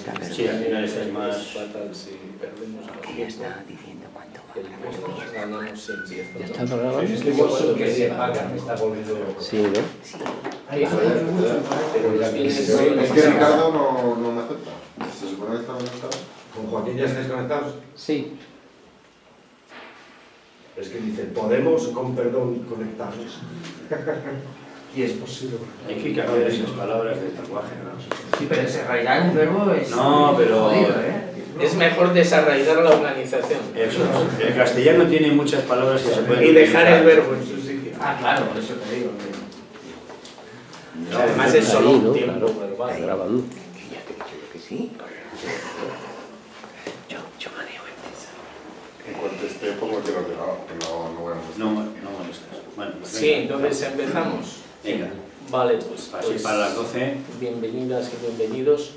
está perdiendo. Sí, al final estás más fatal si perdemos más Que ya está diciendo cuánto va. ganamos siempre. ¿Ya está grabando? Es que eso que se paga me está volviendo loco. Sí, ¿no? Sí. Pero las bienes Es que Ricardo no me acepta. Se supone que estamos conectados. ¿Con Joaquín ya estáis conectados? Sí. Es que dice, podemos, con perdón, conectarnos. Y es posible. Hay que cambiar esas palabras del lenguaje, ¿no? Sí, pero desarraigar un verbo es... No, pero... jodido, ¿eh? Es mejor desarraigar la organización. Eso es. El castellano tiene muchas palabras que se pueden Y dejar utilizar. el verbo en su sitio. Ah, claro, por eso te digo. O sea, además es solo Ahí, un ¿no? tiempo Claro. verbal. Está grabando. Que ya te he dicho yo que sí. Yo manejo el En cuanto esté, pongo que no voy a molestar. No molestas. Bueno, pues Sí, venga. entonces empezamos. Venga, Vale, pues, así para las 12. bienvenidas y bienvenidos.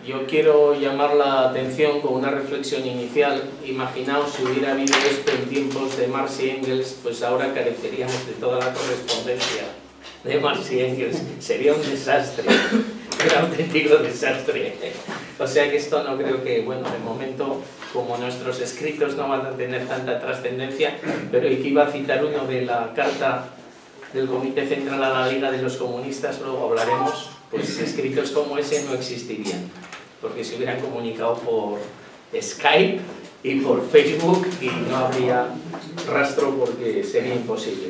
Yo quiero llamar la atención con una reflexión inicial. Imaginaos si hubiera habido esto en tiempos de Marx y Engels, pues ahora careceríamos de toda la correspondencia de Marx y Engels. Sería un desastre, un auténtico desastre. O sea que esto no creo que, bueno, de momento, como nuestros escritos no van a tener tanta trascendencia, pero aquí iba a citar uno de la carta del Comité Central a la Liga de los Comunistas, luego hablaremos, pues escritos como ese no existirían, porque se hubieran comunicado por Skype y por Facebook y no habría rastro porque sería imposible.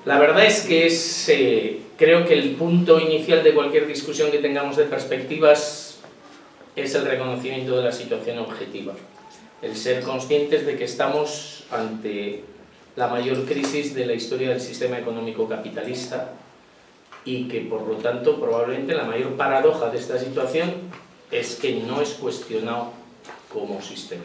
La verdad es que creo que el punto inicial de cualquier discusión que tengamos de perspectivas es el reconocimiento de la situación objetiva, el ser conscientes de que estamos ante la mayor crisis de la historia del sistema económico capitalista y que por lo tanto probablemente la mayor paradoja de esta situación es que no es cuestionado como sistema,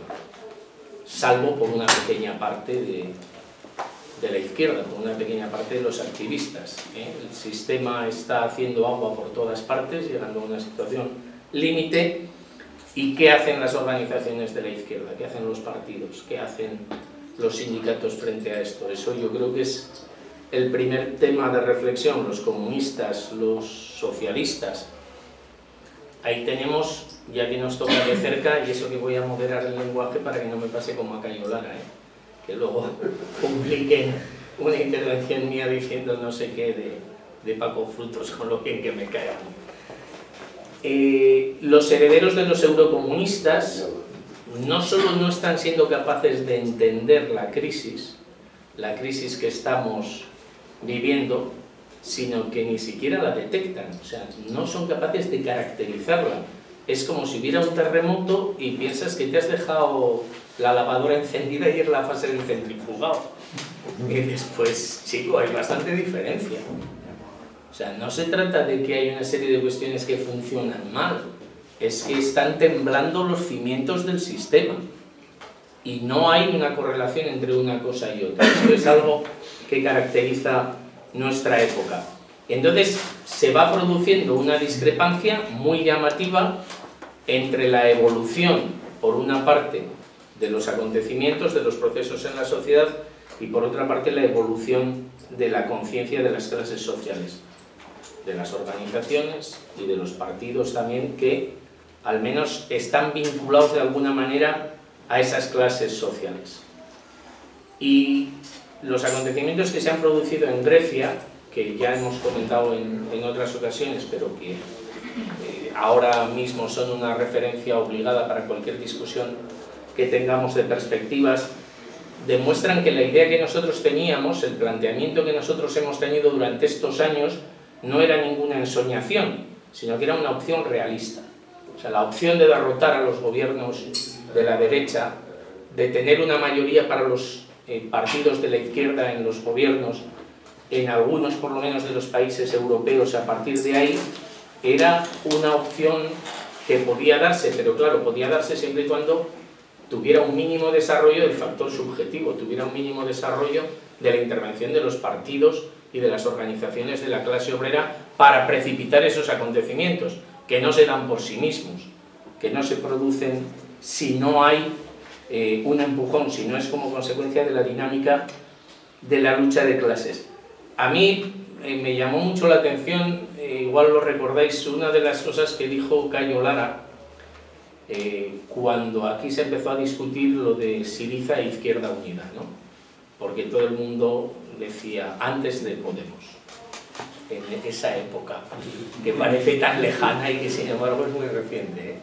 salvo por una pequeña parte de la izquierda, por una pequeña parte de los activistas. El sistema está haciendo agua por todas partes, llegando a una situación límite. ¿Y qué hacen las organizaciones de la izquierda? ¿Qué hacen los partidos? ¿Qué hacen los sindicatos frente a esto? Eso yo creo que es el primer tema de reflexión. Los comunistas, los socialistas. Ahí tenemos, ya que nos toca de cerca, y eso que voy a moderar el lenguaje para que no me pase como a Cayo Lara, que luego publiquen una intervención mía diciendo no sé qué de Paco Frutos, con lo bien que me cae a mí. Los herederos de los eurocomunistas no solo no están siendo capaces de entender la crisis que estamos viviendo, sino que ni siquiera la detectan, o sea, no son capaces de caracterizarla. Es como si hubiera un terremoto y piensas que te has dejado la lavadora encendida y es la fase del centrifugado. Y después, chico, hay bastante diferencia. O sea, no se trata de que hay una serie de cuestiones que funcionan mal, es que están temblando los cimientos del sistema y no hay una correlación entre una cosa y otra. Eso es algo que caracteriza nuestra época. Entonces se va produciendo una discrepancia muy llamativa entre la evolución, por una parte, de los acontecimientos, de los procesos en la sociedad, y por otra parte la evolución de la conciencia de las clases sociales, de las organizaciones y de los partidos también, que al menos están vinculados de alguna manera a esas clases sociales. Y los acontecimientos que se han producido en Grecia, que ya hemos comentado en otras ocasiones, pero que ahora mismo son una referencia obligada para cualquier discusión que tengamos de perspectivas, demuestran que la idea que nosotros teníamos, el planteamiento que nosotros hemos tenido durante estos años, no era ninguna ensoñación, sino que era una opción realista. O sea, la opción de derrotar a los gobiernos de la derecha, de tener una mayoría para los partidos de la izquierda en los gobiernos, en algunos por lo menos de los países europeos, a partir de ahí, era una opción que podía darse, pero claro, podía darse siempre y cuando tuviera un mínimo desarrollo del factor subjetivo, tuviera un mínimo desarrollo de la intervención de los partidos y de las organizaciones de la clase obrera para precipitar esos acontecimientos, que no se dan por sí mismos, que no se producen si no hay un empujón, si no es como consecuencia de la dinámica de la lucha de clases. A mí me llamó mucho la atención igual lo recordáis, una de las cosas que dijo Cayo Lara cuando aquí se empezó a discutir lo de Syriza e Izquierda Unida, ¿no? Porque todo el mundo decía antes de Podemos, en esa época, que parece tan lejana y que sin embargo es muy reciente, ¿eh?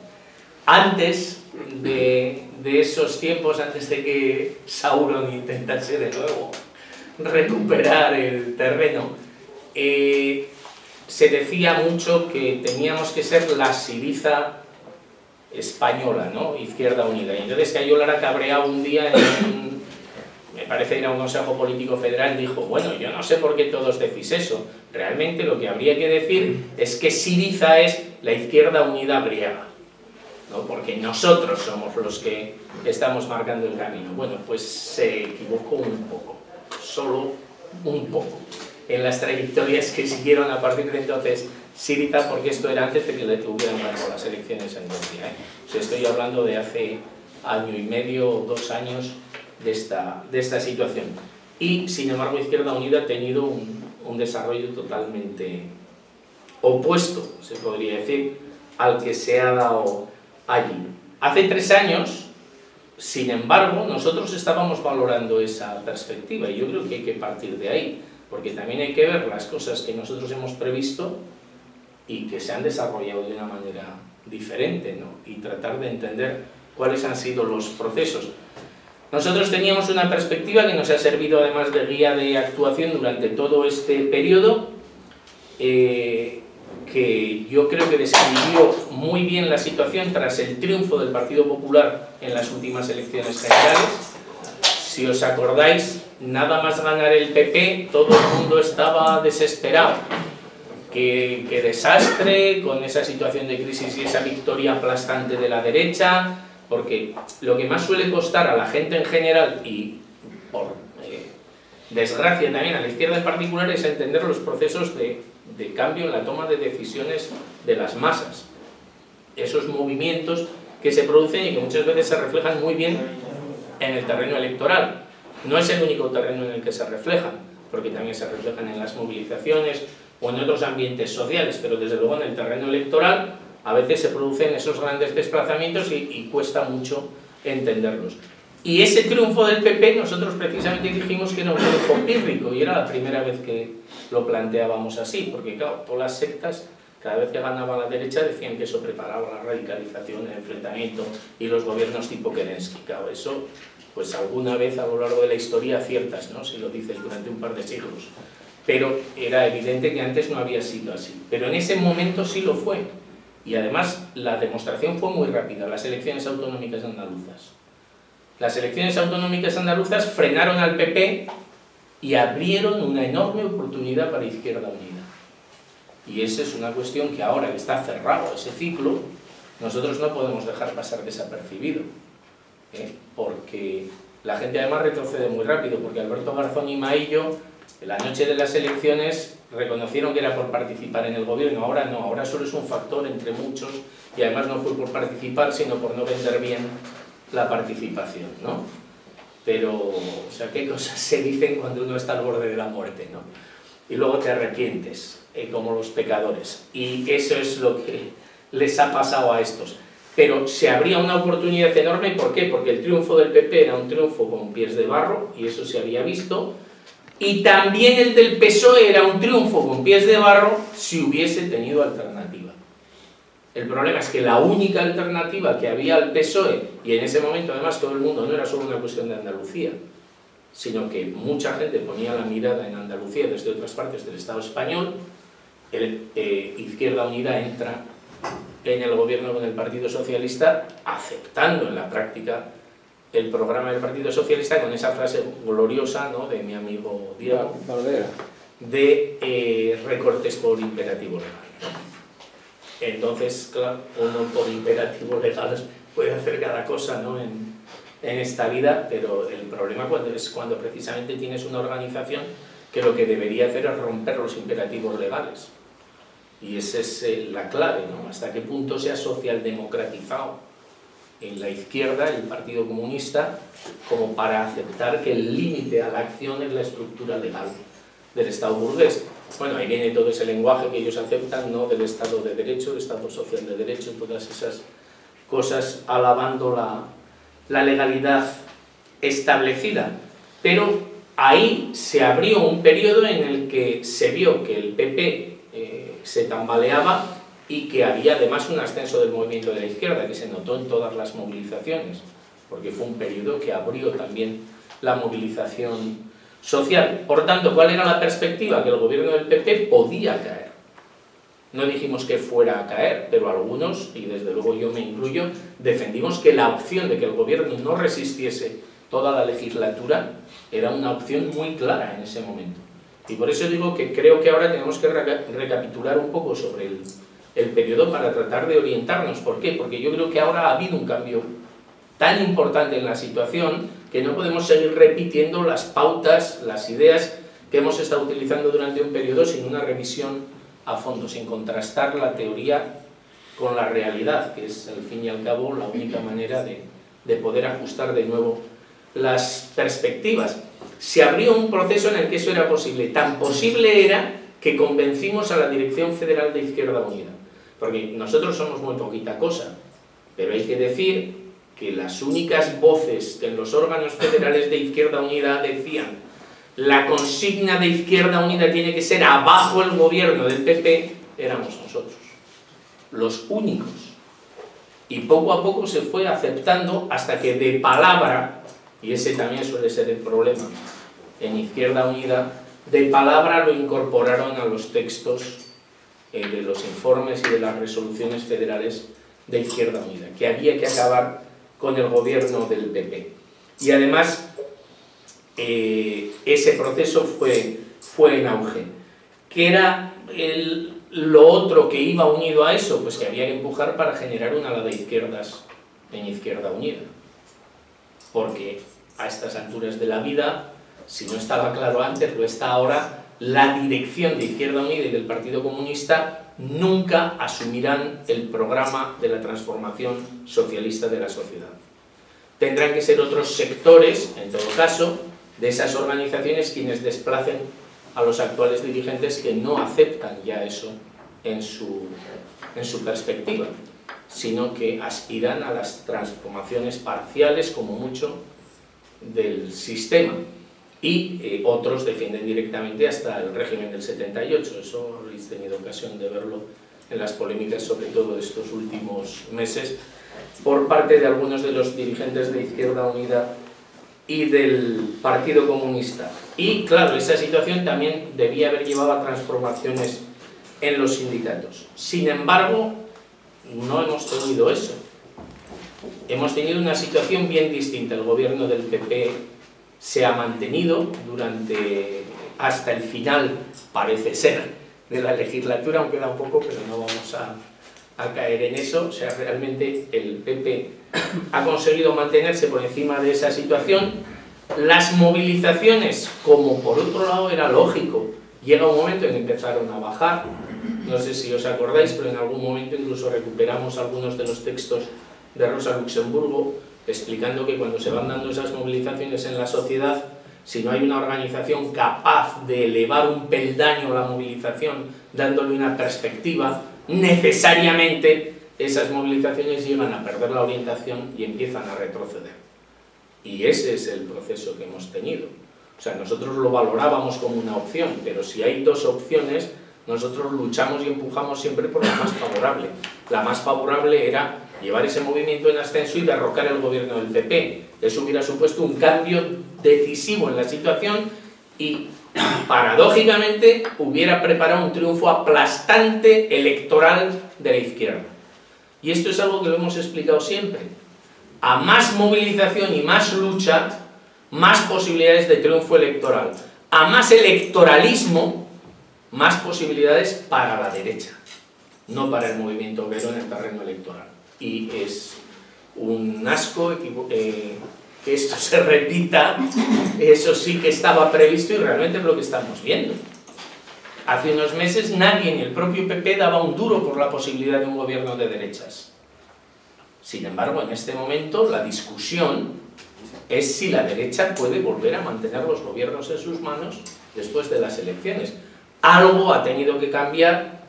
Antes de esos tiempos, antes de que Sauron intentase de nuevo recuperar el terreno, se decía mucho que teníamos que ser la Syriza española, ¿no? Izquierda Unida. Y entonces Cayo Lara, cabreado un día me parece que era un consejo político federal, dijo, bueno, yo no sé por qué todos decís eso, realmente lo que habría que decir es que Syriza es la Izquierda Unida griega, ¿no? Porque nosotros somos los que estamos marcando el camino. Bueno, pues se equivocó un poco, solo un poco, en las trayectorias que siguieron a partir de entonces Syriza, porque esto era antes de que le hubieran ganado las elecciones en Turquía, ¿eh? O sea, estoy hablando de hace año y medio o 2 años de esta situación. Y, sin embargo, Izquierda Unida ha tenido un desarrollo totalmente opuesto, se podría decir, al que se ha dado allí. Hace 3 años, sin embargo, nosotros estábamos valorando esa perspectiva y yo creo que hay que partir de ahí, porque también hay que ver las cosas que nosotros hemos previsto y que se han desarrollado de una manera diferente, ¿no? Y tratar de entender cuáles han sido los procesos. Nosotros teníamos una perspectiva que nos ha servido además de guía de actuación durante todo este periodo, que yo creo que describió muy bien la situación tras el triunfo del Partido Popular en las últimas elecciones generales. Si os acordáis, nada más ganar el PP, todo el mundo estaba desesperado. Qué desastre con esa situación de crisis y esa victoria aplastante de la derecha, porque lo que más suele costar a la gente en general y por desgracia también a la izquierda en particular es entender los procesos de cambio en la toma de decisiones de las masas, esos movimientos que se producen y que muchas veces se reflejan muy bien en el terreno electoral. No es el único terreno en el que se reflejan, porque también se reflejan en las movilizaciones o en otros ambientes sociales, pero desde luego en el terreno electoral a veces se producen esos grandes desplazamientos y cuesta mucho entenderlos. Y ese triunfo del PP nosotros precisamente dijimos que era un triunfo pírrico y era la primera vez que lo planteábamos así, porque claro, todas las sectas cada vez que ganaba la derecha decían que eso preparaba la radicalización, el enfrentamiento y los gobiernos tipo Kerensky. Claro, eso pues alguna vez a lo largo de la historia aciertas, ¿no? Si lo dices durante un par de siglos. Pero era evidente que antes no había sido así. Pero en ese momento sí lo fue. Y además la demostración fue muy rápida, las elecciones autonómicas andaluzas. Las elecciones autonómicas andaluzas frenaron al PP y abrieron una enorme oportunidad para Izquierda Unida. Y esa es una cuestión que ahora que está cerrado ese ciclo, nosotros no podemos dejar pasar desapercibido, porque la gente además retrocede muy rápido, porque Alberto Garzón y Maillo, la noche de las elecciones, reconocieron que era por participar en el gobierno. Ahora no, ahora solo es un factor entre muchos y además no fue por participar, sino por no vender bien la participación, ¿no? Pero, o sea, qué cosas se dicen cuando uno está al borde de la muerte, ¿no? Y luego te arrepientes, como los pecadores. Y eso es lo que les ha pasado a estos. Pero se abría una oportunidad enorme, ¿por qué? Porque el triunfo del PP era un triunfo con pies de barro, y eso se había visto, y también el del PSOE era un triunfo con pies de barro si hubiese tenido alternativa. El problema es que la única alternativa que había al PSOE, y en ese momento además todo el mundo, no era solo una cuestión de Andalucía, sino que mucha gente ponía la mirada en Andalucía desde otras partes del Estado español, Izquierda Unida entra en el gobierno con el Partido Socialista, aceptando en la práctica el programa del Partido Socialista con esa frase gloriosa, ¿no?, de mi amigo Diego, de recortes por imperativo legal, ¿no? Entonces, claro, uno por imperativo legal puede hacer cada cosa, ¿no?, en esta vida, pero el problema es cuando precisamente tienes una organización que lo que debería hacer es romper los imperativos legales. Y esa es la clave, ¿no? Hasta qué punto se ha socialdemocratizado en la izquierda el Partido Comunista como para aceptar que el límite a la acción es la estructura legal del Estado burgués. Bueno, ahí viene todo ese lenguaje que ellos aceptan, ¿no?, del Estado de Derecho, el Estado Social de Derecho, todas esas cosas alabando la legalidad establecida. Pero ahí se abrió un periodo en el que se vio que el PP se tambaleaba y que había además un ascenso del movimiento de la izquierda, que se notó en todas las movilizaciones, porque fue un periodo que abrió también la movilización social. Por tanto, ¿cuál era la perspectiva? Que el gobierno del PP podía caer. No dijimos que fuera a caer, pero algunos, y desde luego yo me incluyo, defendimos que la opción de que el gobierno no resistiese toda la legislatura era una opción muy clara en ese momento. Y por eso digo que creo que ahora tenemos que recapitular un poco sobre el periodo para tratar de orientarnos. ¿Por qué? Porque yo creo que ahora ha habido un cambio tan importante en la situación que no podemos seguir repitiendo las pautas, las ideas que hemos estado utilizando durante un periodo sin una revisión a fondo, sin contrastar la teoría con la realidad, que es al fin y al cabo la única manera de poder ajustar de nuevo las perspectivas. Se abrió un proceso en el que eso era posible. Tan posible era que convencimos a la Dirección Federal de Izquierda Unida, porque nosotros somos muy poquita cosa, pero hay que decir que las únicas voces que en los órganos federales de Izquierda Unida decían la consigna de Izquierda Unida tiene que ser abajo el gobierno del PP, éramos nosotros, los únicos. Y poco a poco se fue aceptando hasta que de palabra, y ese también suele ser el problema en Izquierda Unida, de palabra lo incorporaron a los textos de los informes y de las resoluciones federales de Izquierda Unida, que había que acabar con el gobierno del PP. Y además ese proceso fue en auge. ¿Qué era lo otro que iba unido a eso? Pues que había que empujar para generar una ala de izquierdas en Izquierda Unida. Porque a estas alturas de la vida, si no estaba claro antes, lo está ahora, la dirección de Izquierda Unida y del Partido Comunista nunca asumirán el programa de la transformación socialista de la sociedad. Tendrán que ser otros sectores, en todo caso, de esas organizaciones quienes desplacen a los actuales dirigentes que no aceptan ya eso en su perspectiva, sino que aspiran a las transformaciones parciales, como mucho, del sistema. Y otros defienden directamente hasta el régimen del 78. Eso habréis tenido ocasión de verlo en las polémicas, sobre todo de estos últimos meses, por parte de algunos de los dirigentes de Izquierda Unida y del Partido Comunista. Y claro, esa situación también debía haber llevado a transformaciones en los sindicatos. Sin embargo, no hemos tenido eso. Hemos tenido una situación bien distinta. El gobierno del PP se ha mantenido hasta el final, parece ser, de la legislatura, aunque da un poco, pero no vamos a caer en eso. O sea, realmente el PP ha conseguido mantenerse por encima de esa situación. Las movilizaciones, como por otro lado era lógico, llega un momento en que empezaron a bajar. No sé si os acordáis, pero en algún momento incluso recuperamos algunos de los textos de Rosa Luxemburgo, explicando que cuando se van dando esas movilizaciones en la sociedad, si no hay una organización capaz de elevar un peldaño a la movilización, dándole una perspectiva, necesariamente esas movilizaciones llegan a perder la orientación y empiezan a retroceder. Y ese es el proceso que hemos tenido. O sea, nosotros lo valorábamos como una opción, pero si hay dos opciones, nosotros luchamos y empujamos siempre por la más favorable. La más favorable era llevar ese movimiento en ascenso y derrocar el gobierno del PP. Eso hubiera supuesto un cambio decisivo en la situación y, paradójicamente, hubiera preparado un triunfo aplastante electoral de la izquierda. Y esto es algo que lo hemos explicado siempre. A más movilización y más lucha, más posibilidades de triunfo electoral. A más electoralismo, más posibilidades para la derecha, no para el movimiento obrero en el terreno electoral. Y es un asco que esto se repita. Eso sí que estaba previsto y realmente es lo que estamos viendo. Hace unos meses nadie, ni el propio PP, daba un duro por la posibilidad de un gobierno de derechas. Sin embargo, en este momento la discusión es si la derecha puede volver a mantener los gobiernos en sus manos después de las elecciones. algo ha tenido que cambiar,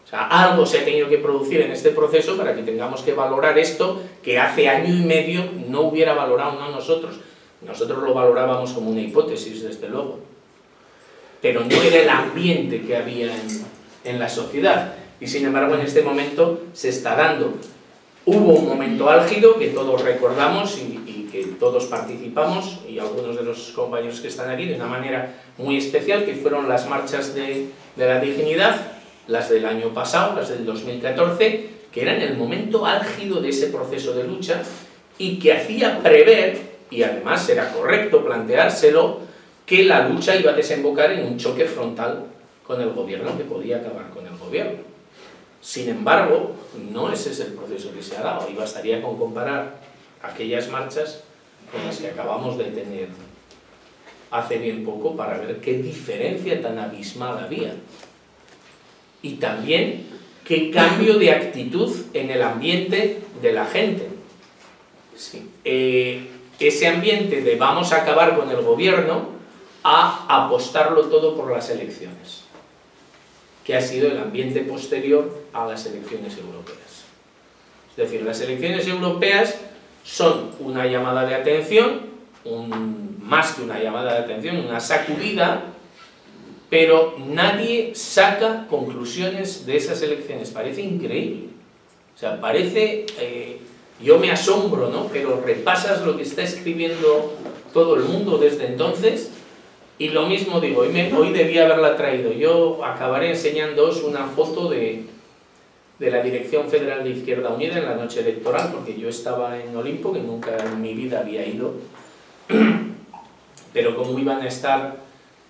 o sea, algo se ha tenido que producir en este proceso para que tengamos que valorar esto que hace año y medio no hubiera valorado, no nosotros. Nosotros lo valorábamos como una hipótesis, desde luego. Pero no era el ambiente que había en la sociedad. Y sin embargo, en este momento se está dando. Hubo un momento álgido que todos recordamos y que todos participamos, y algunos de los compañeros que están aquí, de una manera muy especial, que fueron las marchas de la dignidad, las del año pasado, las del 2014, que eran el momento álgido de ese proceso de lucha y que hacía prever, y además era correcto planteárselo, que la lucha iba a desembocar en un choque frontal con el gobierno que podía acabar con el gobierno. Sin embargo, no ese es el proceso que se ha dado, y bastaría con comparar aquellas marchas con las que acabamos de tener hace bien poco para ver qué diferencia tan abismal había. Y también qué cambio de actitud en el ambiente de la gente. Sí. Ese ambiente de vamos a acabar con el gobierno a apostarlo todo por las elecciones, que ha sido el ambiente posterior a las elecciones europeas. Es decir, las elecciones europeas son una llamada de atención, más que una llamada de atención, una sacudida, pero nadie saca conclusiones de esas elecciones. Parece increíble. O sea, parece... yo me asombro, ¿no? Pero repasas lo que está escribiendo todo el mundo desde entonces, y lo mismo digo, hoy debía haberla traído. Yo acabaré enseñándoos una foto de la Dirección Federal de Izquierda Unida en la noche electoral, porque yo estaba en Olimpo, que nunca en mi vida había ido, pero como iban a estar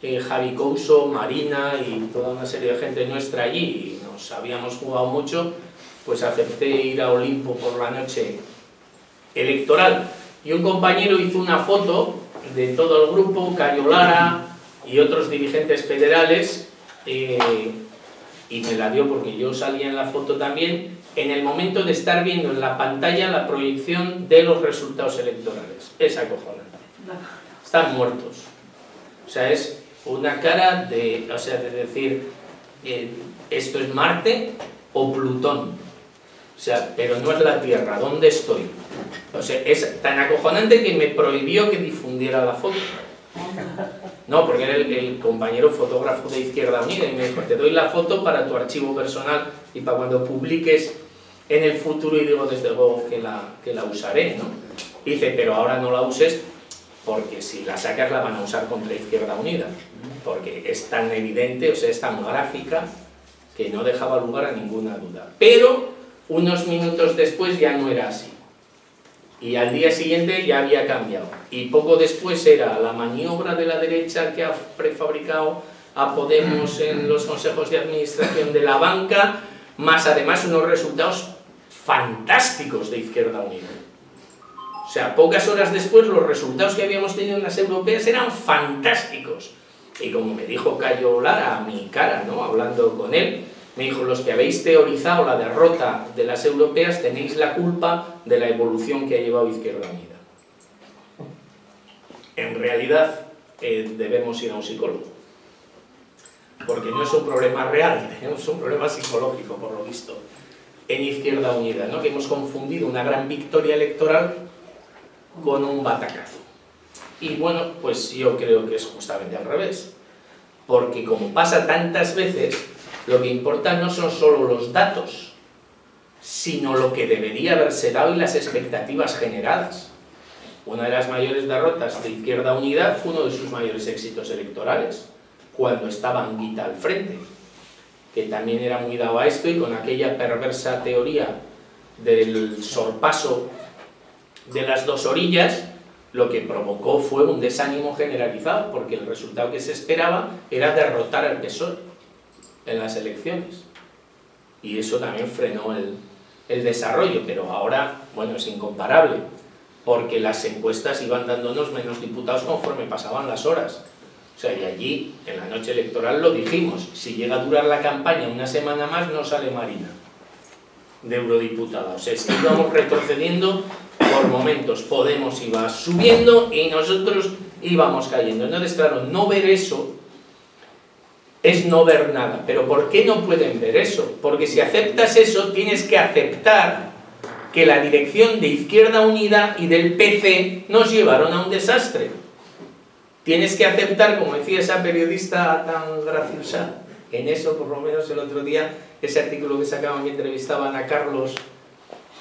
Javi Couso, Marina y toda una serie de gente nuestra allí, y nos habíamos jugado mucho, pues acepté ir a Olimpo por la noche electoral. Y un compañero hizo una foto de todo el grupo, Cayo Lara y otros dirigentes federales, y me la dio porque yo salía en la foto también, en el momento de estar viendo en la pantalla la proyección de los resultados electorales. Es acojonante. Están muertos. O sea, es una cara de, o sea, de decir, esto es Marte o Plutón. O sea, pero no es la Tierra, ¿dónde estoy? O sea, es tan acojonante que me prohibió que difundiera la foto. No, porque era el compañero fotógrafo de Izquierda Unida, y me dijo, te doy la foto para tu archivo personal y para cuando publiques en el futuro, y digo, desde luego que la usaré, ¿no? Dice, pero ahora no la uses, porque si la sacas la van a usar contra Izquierda Unida, porque es tan evidente, o sea, es tan gráfica, que no dejaba lugar a ninguna duda. Pero unos minutos después ya no era así, y al día siguiente ya había cambiado, y poco después era la maniobra de la derecha que ha prefabricado a Podemos en los consejos de administración de la banca, más además unos resultados fantásticos de Izquierda Unida. O sea, pocas horas después los resultados que habíamos tenido en las europeas eran fantásticos, y como me dijo Cayo Lara a mi cara, ¿no?, hablando con él, me dijo, los que habéis teorizado la derrota de las europeas tenéis la culpa de la evolución que ha llevado Izquierda Unida. En realidad debemos ir a un psicólogo, porque no es un problema real, es un problema psicológico, por lo visto, en Izquierda Unida, ¿no?, que hemos confundido una gran victoria electoral con un batacazo. Y bueno, pues yo creo que es justamente al revés, porque como pasa tantas veces, lo que importa no son solo los datos, sino lo que debería haberse dado y las expectativas generadas. Una de las mayores derrotas de Izquierda Unida fue uno de sus mayores éxitos electorales, cuando estaba Anguita al frente, que también era muy dado a esto, y con aquella perversa teoría del sorpaso de las dos orillas, lo que provocó fue un desánimo generalizado, porque el resultado que se esperaba era derrotar al PSOE en las elecciones, y eso también frenó el desarrollo. Pero ahora, bueno, es incomparable, porque las encuestas iban dándonos menos diputados conforme pasaban las horas. O sea, y allí, en la noche electoral lo dijimos, si llega a durar la campaña una semana más, no sale Marina de eurodiputada. O sea, es que íbamos retrocediendo por momentos. Podemos iba subiendo y nosotros íbamos cayendo. Entonces, claro, no ver eso es no ver nada. ¿Pero por qué no pueden ver eso? Porque si aceptas eso, tienes que aceptar que la dirección de Izquierda Unida y del PC nos llevaron a un desastre. Tienes que aceptar, como decía esa periodista tan graciosa, en eso, por lo menos el otro día, ese artículo que sacaban que entrevistaban a Carlos,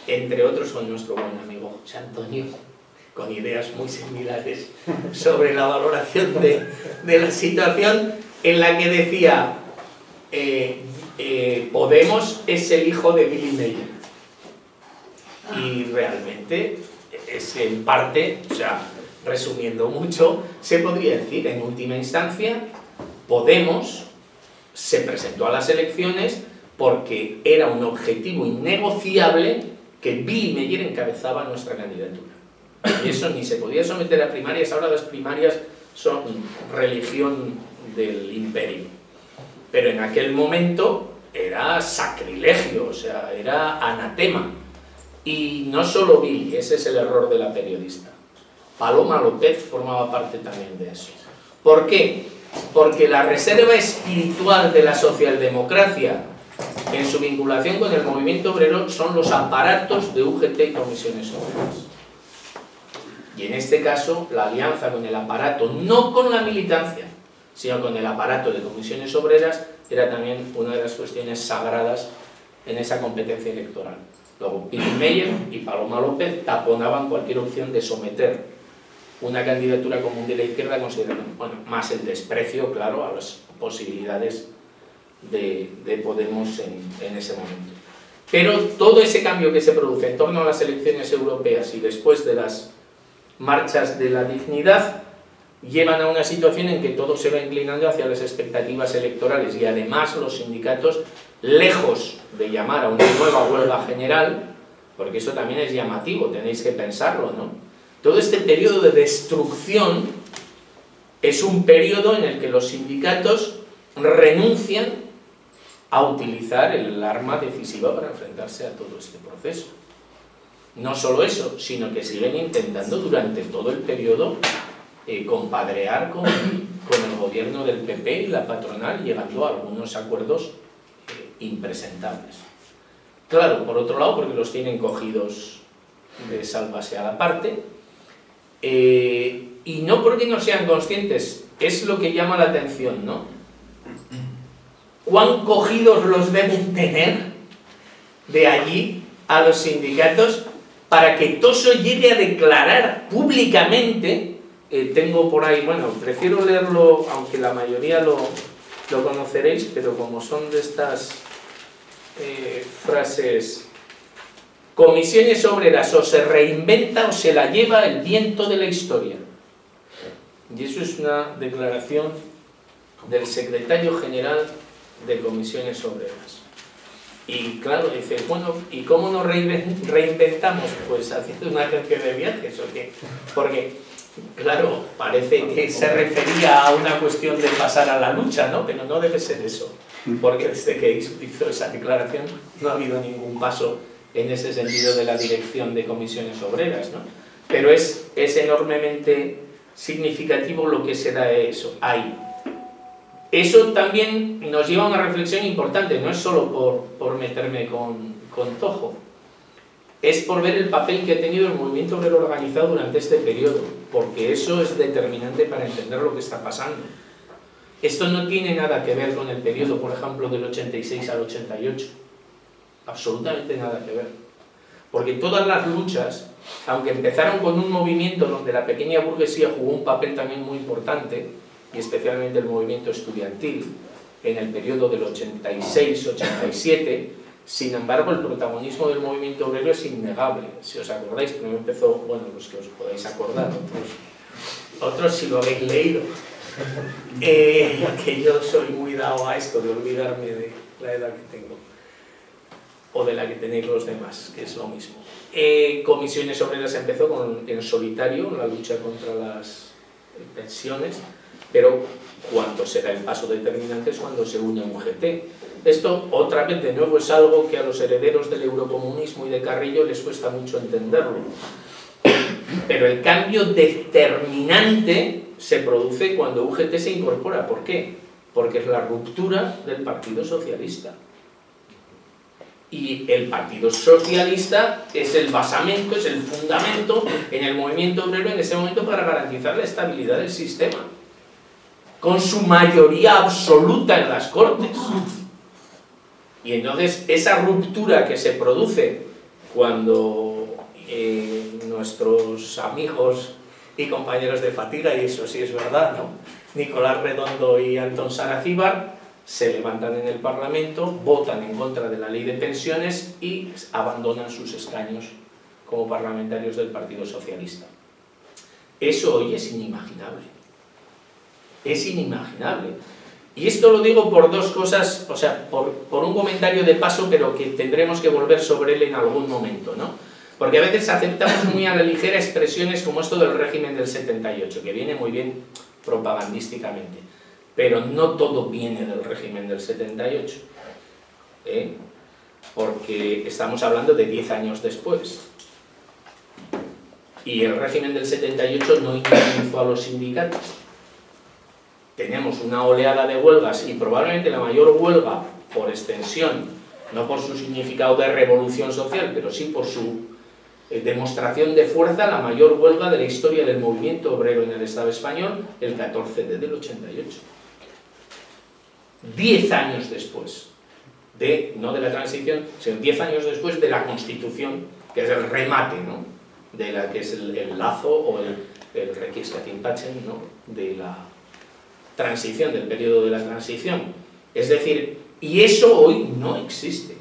entre otros con nuestro buen amigo José Antonio, con ideas muy similares sobre la valoración de la situación, en la que decía Podemos es el hijo de Billy Meyer. Y realmente es en parte, o sea, resumiendo mucho, se podría decir, en última instancia, Podemos se presentó a las elecciones porque era un objetivo innegociable que Billy Meyer encabezaba nuestra candidatura. Y eso ni se podía someter a primarias. Ahora las primarias son religión del imperio. Pero en aquel momento era sacrilegio, o sea, era anatema. Y no solo Billy, ese es el error de la periodista. Paloma López formaba parte también de eso. ¿Por qué? Porque la reserva espiritual de la socialdemocracia en su vinculación con el movimiento obrero son los aparatos de UGT y comisiones obreras. Y en este caso, la alianza con el aparato, no con la militancia, sino con el aparato de comisiones obreras, era también una de las cuestiones sagradas en esa competencia electoral. Luego, Billy Meyer y Paloma López taponaban cualquier opción de someter una candidatura común de la izquierda, considerando, bueno, más el desprecio, claro, a las posibilidades de Podemos en ese momento. Pero todo ese cambio que se produce en torno a las elecciones europeas y después de las marchas de la dignidad llevan a una situación en que todo se va inclinando hacia las expectativas electorales y además los sindicatos, lejos de llamar a una nueva huelga general, porque eso también es llamativo, tenéis que pensarlo, ¿no? Todo este periodo de destrucción es un periodo en el que los sindicatos renuncian a utilizar el arma decisiva para enfrentarse a todo este proceso. No solo eso, sino que siguen intentando durante todo el periodo compadrear con el gobierno del PP y la patronal, llegando a algunos acuerdos impresentables. Claro, por otro lado, porque los tienen cogidos de sálvase a la parte, y no porque no sean conscientes, es lo que llama la atención, ¿no? ¿Cuán cogidos los deben tener de allí a los sindicatos para que Toso llegue a declarar públicamente? Tengo por ahí, bueno, prefiero leerlo, aunque la mayoría lo conoceréis, pero como son de estas frases: comisiones obreras o se reinventa o se la lleva el viento de la historia. Y eso es una declaración del secretario general de comisiones obreras. Y claro, dice, bueno, ¿y cómo nos reinventamos? Pues haciendo una agencia de viajes, ¿o qué? Porque, claro, parece que se refería a una cuestión de pasar a la lucha, ¿no? Pero no debe ser eso, porque desde que hizo esa declaración no ha habido ningún paso en ese sentido de la dirección de comisiones obreras, ¿no? Pero es enormemente significativo lo que se da eso ahí. Eso también nos lleva a una reflexión importante, no es solo por meterme con Tojo, es por ver el papel que ha tenido el movimiento obrero organizado durante este periodo, porque eso es determinante para entender lo que está pasando. Esto no tiene nada que ver con el periodo, por ejemplo, del 86 al 88, absolutamente nada que ver, porque todas las luchas, aunque empezaron con un movimiento donde la pequeña burguesía jugó un papel también muy importante, y especialmente el movimiento estudiantil, en el periodo del 86-87, sin embargo el protagonismo del movimiento obrero es innegable. Si os acordáis, primero empezó, bueno, los que os podáis acordar, otros si lo habéis leído, que yo soy muy dado a esto de olvidarme de la edad que tengo, o de la que tenéis los demás, que es lo mismo. Comisiones Obreras empezó en solitario, la lucha contra las pensiones, pero cuando se da el paso determinante es cuando se une a UGT. Esto, otra vez, de nuevo, es algo que a los herederos del eurocomunismo y de Carrillo les cuesta mucho entenderlo. Pero el cambio determinante se produce cuando UGT se incorpora. ¿Por qué? porque es la ruptura del Partido Socialista. Y el Partido Socialista es el basamento, es el fundamento en el movimiento obrero en ese momento para garantizar la estabilidad del sistema, con su mayoría absoluta en las Cortes. Y entonces esa ruptura que se produce cuando nuestros amigos y compañeros de fatiga, y eso sí es verdad, ¿no?, Nicolás Redondo y Antón Saracíbar, se levantan en el Parlamento, votan en contra de la ley de pensiones y abandonan sus escaños como parlamentarios del Partido Socialista. Eso hoy es inimaginable. Es inimaginable. Y esto lo digo por dos cosas, o sea, por un comentario de paso, pero que tendremos que volver sobre él en algún momento, ¿no? Porque a veces aceptamos muy a la ligera expresiones como esto del régimen del 78, que viene muy bien propagandísticamente. Pero no todo viene del régimen del 78, porque estamos hablando de 10 años después. Y el régimen del 78 no indemnizó a los sindicatos. Tenemos una oleada de huelgas y probablemente la mayor huelga por extensión, no por su significado de revolución social, pero sí por su demostración de fuerza, la mayor huelga de la historia del movimiento obrero en el Estado español, el 14 del 88. 10 años después, no de la transición, sino 10 años después de la Constitución, que es el remate, ¿no?, de la que es el lazo o el requiescatimpachem, ¿no?, de la transición, del periodo de la transición. Es decir, y eso hoy no existe.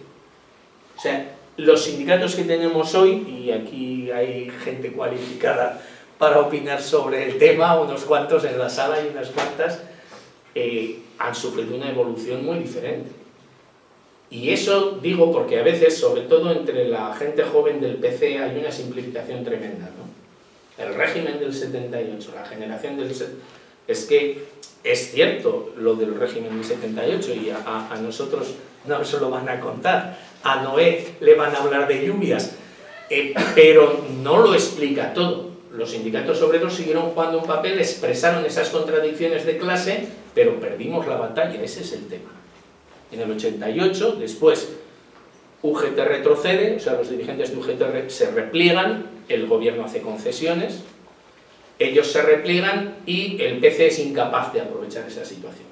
O sea, los sindicatos que tenemos hoy, y aquí hay gente cualificada para opinar sobre el tema, unos cuantos en la sala y unas cuantas, han sufrido una evolución muy diferente. Y eso digo porque a veces, sobre todo entre la gente joven del PC, hay una simplificación tremenda, ¿no? El régimen del 78, la generación del... Es que es cierto lo del régimen del 78 y a nosotros no se lo van a contar. A Noé le van a hablar de lluvias, pero no lo explica todo. Los sindicatos obreros siguieron jugando un papel, expresaron esas contradicciones de clase, pero perdimos la batalla, ese es el tema. En el 88, después, UGT retrocede, o sea, los dirigentes de UGT se repliegan, el gobierno hace concesiones, ellos se repliegan y el PC es incapaz de aprovechar esa situación.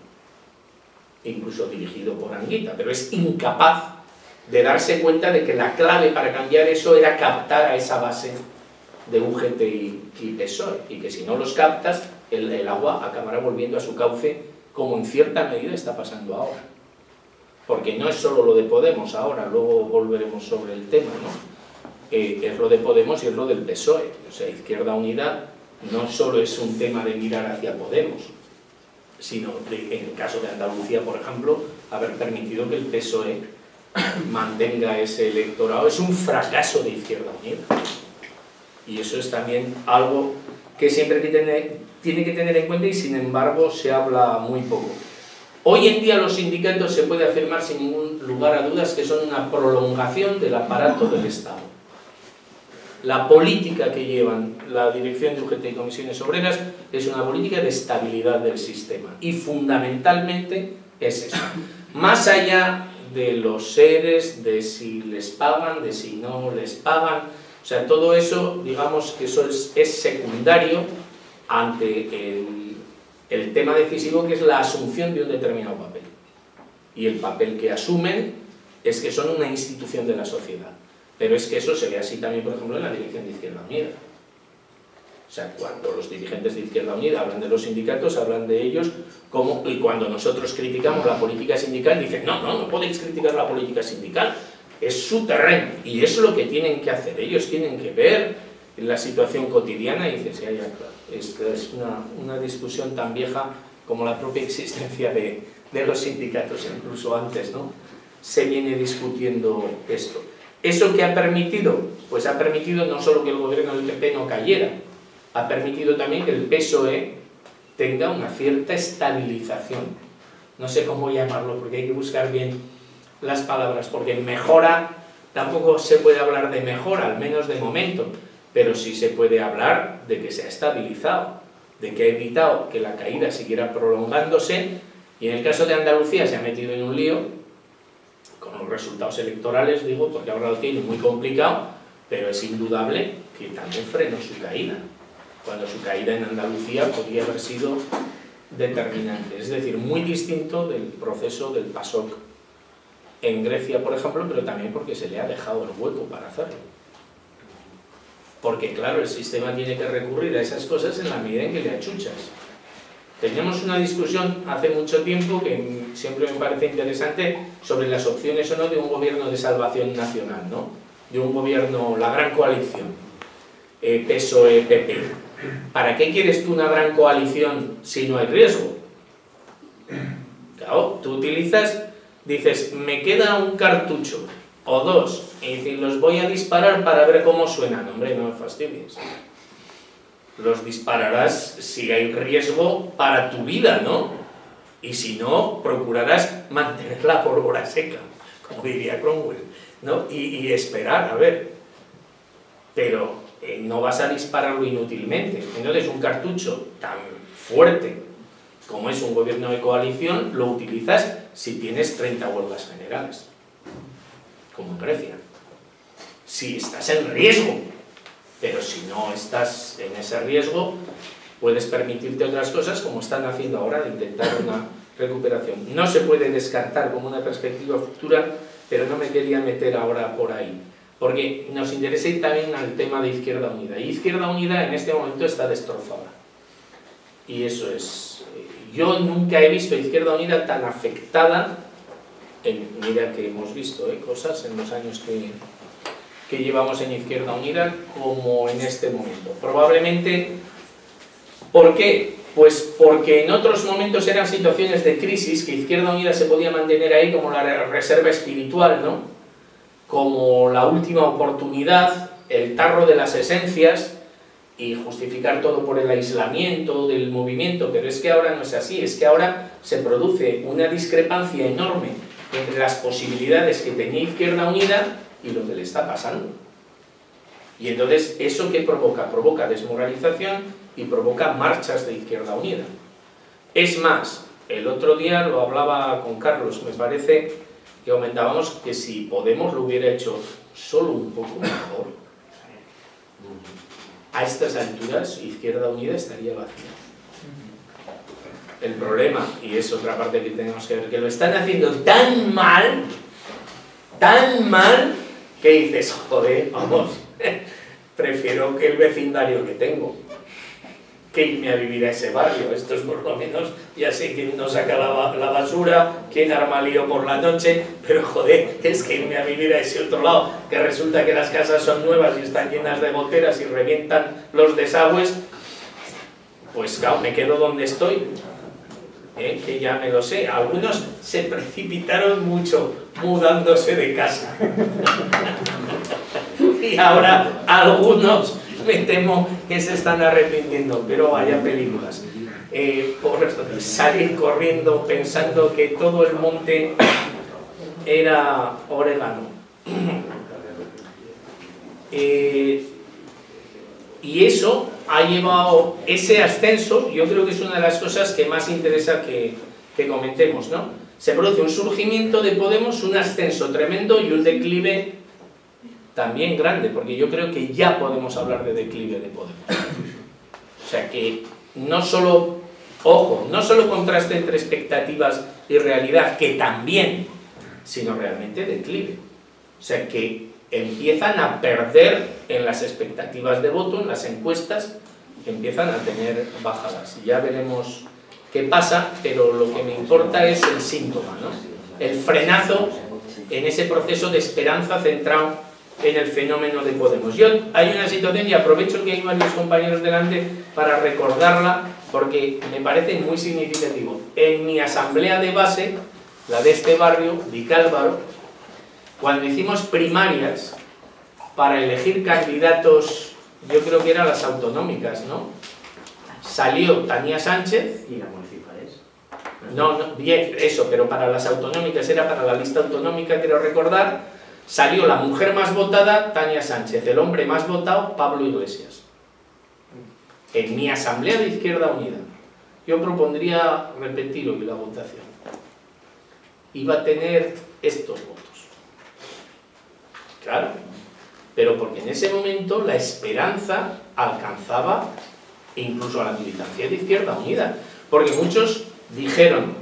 Incluso dirigido por Anguita, pero es incapaz de darse cuenta de que la clave para cambiar eso era captar a esa base de UGT y PSOE, y que si no los captas, el agua acabará volviendo a su cauce, como en cierta medida está pasando ahora. Porque no es solo lo de Podemos ahora, luego volveremos sobre el tema, ¿no? Es lo de Podemos y es lo del PSOE. O sea, Izquierda Unida no solo es un tema de mirar hacia Podemos, sino en el caso de Andalucía, por ejemplo, haber permitido que el PSOE mantenga ese electorado es un fracaso de Izquierda Unida. Y eso es también algo que siempre tiene que tener en cuenta y sin embargo se habla muy poco. Hoy en día los sindicatos se puede afirmar sin ningún lugar a dudas que son una prolongación del aparato del Estado. La política que llevan la dirección de UGT y comisiones obreras es una política de estabilidad del sistema y fundamentalmente es eso. Más allá de los seres, de si les pagan, de si no les pagan, o sea, todo eso, digamos que eso es secundario ante el tema decisivo, que es la asunción de un determinado papel. Y el papel que asumen es que son una institución de la sociedad. Pero es que eso se ve así también, por ejemplo, en la dirección de Izquierda Unida. O sea, cuando los dirigentes de Izquierda Unida hablan de los sindicatos, hablan de ellos como... Y cuando nosotros criticamos la política sindical, dicen, no podéis criticar la política sindical, es su terreno, y es lo que tienen que hacer. Ellos tienen que ver la situación cotidiana y dices, ya, claro, esta es una discusión tan vieja como la propia existencia de los sindicatos, incluso antes, ¿no? Se viene discutiendo esto. ¿Eso qué ha permitido? Pues ha permitido no solo que el gobierno del PP no cayera, ha permitido también que el PSOE tenga una cierta estabilización. No sé cómo llamarlo, porque hay que buscar bien las palabras, porque mejora, tampoco se puede hablar de mejora, al menos de momento, pero sí se puede hablar de que se ha estabilizado, de que ha evitado que la caída siguiera prolongándose Y en el caso de Andalucía se ha metido en un lío, con los resultados electorales, digo, porque ahora lo tiene muy complicado, pero es indudable que también frenó su caída, cuando su caída en Andalucía podría haber sido determinante. Es decir, muy distinto del proceso del PASOK en Grecia, por ejemplo, pero también porque se le ha dejado el hueco para hacerlo. Porque, claro, el sistema tiene que recurrir a esas cosas en la medida en que le achuchas. Teníamos una discusión hace mucho tiempo que siempre me parece interesante sobre las opciones o no de un gobierno de salvación nacional, ¿no? De un gobierno, la gran coalición, PSOE-PP. ¿Para qué quieres tú una gran coalición si no hay riesgo? Claro, tú utilizas, dices, me queda un cartucho o dos, y dices, los voy a disparar para ver cómo suenan. Hombre, no me fastidies. Los dispararás si hay riesgo para tu vida, ¿no? Y si no, procurarás mantener la pólvora seca, como diría Cromwell, ¿no? Y esperar, a ver. Pero no vas a dispararlo inútilmente. Entonces, un cartucho tan fuerte como es un gobierno de coalición, lo utilizas si tienes 30 huelgas generales, como en Grecia. Si estás en riesgo. Pero si no estás en ese riesgo, puedes permitirte otras cosas como están haciendo ahora, de intentar una recuperación. No se puede descartar como una perspectiva futura, pero no me quería meter ahora por ahí. Porque nos interesa ir también al tema de Izquierda Unida. Y Izquierda Unida en este momento está destrozada. Y eso es... Yo nunca he visto a Izquierda Unida tan afectada, mira que hemos visto cosas en los años que llevamos en Izquierda Unida como en este momento. Probablemente, ¿por qué? Pues porque en otros momentos eran situaciones de crisis que Izquierda Unida se podía mantener ahí como la reserva espiritual, ¿no? Como la última oportunidad, el tarro de las esencias, y justificar todo por el aislamiento del movimiento, pero es que ahora no es así, es que ahora se produce una discrepancia enorme entre las posibilidades que tenía Izquierda Unida y lo que le está pasando. Y entonces, ¿eso qué provoca? Provoca desmoralización y provoca marchas de Izquierda Unida. Es más, el otro día lo hablaba con Carlos, me parece que comentábamos que si Podemos lo hubiera hecho solo un poco mejor, a estas alturas Izquierda Unida estaría vacía. El problema, y es otra parte que tenemos que ver, que lo están haciendo tan mal, que dices, joder, vamos, prefiero que el vecindario que tengo, que irme a vivir a ese barrio. Esto es por lo menos, ya sé quién no saca la basura, quién arma lío por la noche, pero joder, es que irme a vivir a ese otro lado, que resulta que las casas son nuevas y están llenas de goteras y revientan los desagües, pues claro, me quedo donde estoy, que ya me lo sé. Algunos se precipitaron mucho mudándose de casa y ahora algunos me temo que se están arrepintiendo, pero vaya películas. Por salir corriendo pensando que todo el monte era orégano. Y eso ha llevado, ese ascenso, yo creo que es una de las cosas que más interesa que comentemos, ¿no? Se produce un surgimiento de Podemos, un ascenso tremendo y un declive también grande, porque yo creo que ya podemos hablar de declive de Podemos. O sea que no solo, ojo, no solo contraste entre expectativas y realidad, que también, sino realmente declive. O sea que empiezan a perder en las expectativas de voto, en las encuestas, empiezan a tener bajadas. Ya veremos qué pasa, pero lo que me importa es el síntoma, ¿no? El frenazo en ese proceso de esperanza centrado en el fenómeno de Podemos. Hay una situación, y aprovecho que hay varios compañeros delante para recordarla, porque me parece muy significativo. En mi asamblea de base, la de este barrio, Vicálvaro, cuando hicimos primarias para elegir candidatos, yo creo que eran las autonómicas, ¿no? Salió Tania Sánchez. ¿Y las municipales? No, bien, eso, pero para las autonómicas, era para la lista autonómica, quiero recordar. Salió la mujer más votada, Tania Sánchez, el hombre más votado, Pablo Iglesias. En mi asamblea de Izquierda Unida. Yo propondría repetir hoy la votación. iba a tener estos votos. Claro, pero porque en ese momento la esperanza alcanzaba incluso a la militancia de Izquierda Unida, porque muchos dijeron,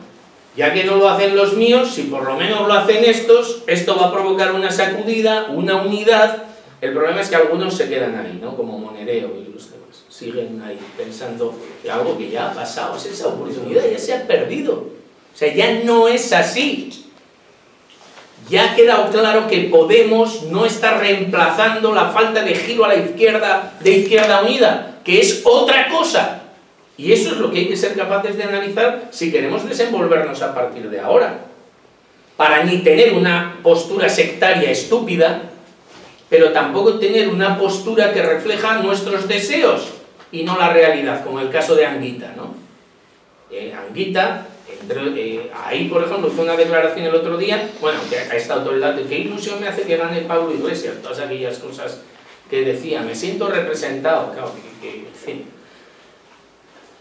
ya que no lo hacen los míos, si por lo menos lo hacen estos, esto va a provocar una sacudida, una unidad. El problema es que algunos se quedan ahí, ¿no? Como Monereo y los demás, siguen ahí pensando que algo que ya ha pasado, es esa oportunidad, ya se ha perdido, o sea, ya no es así. Ya ha quedado claro que Podemos no está reemplazando la falta de giro a la izquierda de Izquierda Unida, que es otra cosa. Y eso es lo que hay que ser capaces de analizar si queremos desenvolvernos a partir de ahora. Para ni tener una postura sectaria estúpida, pero tampoco tener una postura que refleja nuestros deseos y no la realidad, como el caso de Anguita, ¿no? Anguita... ahí, por ejemplo, fue una declaración el otro día, bueno, que a esta autoridad, de qué ilusión me hace que gane Pablo Iglesias, todas aquellas cosas que decía, me siento representado, claro, en fin.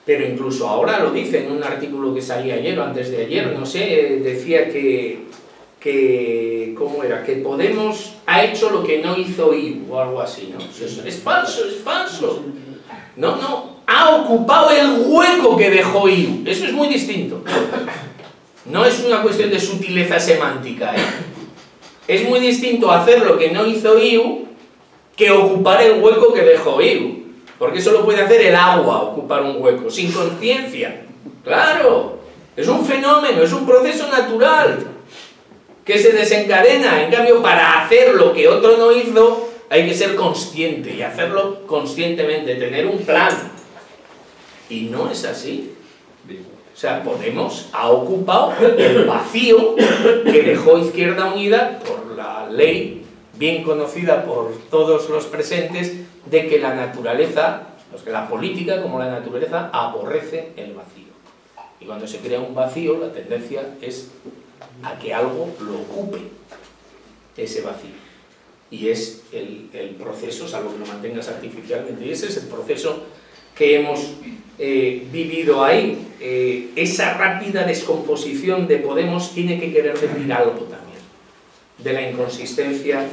Pero incluso ahora lo dice en un artículo que salía ayer o antes de ayer, no sé, decía que ¿cómo era? Que Podemos ha hecho lo que no hizo IU o algo así, ¿no? Es falso, es falso. No, ha ocupado el hueco que dejó IU. Eso es muy distinto. No es una cuestión de sutileza semántica, ¿eh? Es muy distinto hacer lo que no hizo IU que ocupar el hueco que dejó IU. Porque eso lo puede hacer el agua, ocupar un hueco, sin conciencia. Claro, es un fenómeno, es un proceso natural que se desencadena. En cambio, para hacer lo que otro no hizo, hay que ser consciente y hacerlo conscientemente, tener un plan. Y no es así. O sea, Podemos ha ocupado el vacío que dejó Izquierda Unida por la ley bien conocida por todos los presentes de que la naturaleza, pues que la política como la naturaleza aborrece el vacío. Y cuando se crea un vacío, la tendencia es a que algo lo ocupe, ese vacío. Y es el proceso, salvo que lo mantengas artificialmente, y ese es el proceso que hemos vivido ahí. Esa rápida descomposición de Podemos tiene que querer decir algo también de la inconsistencia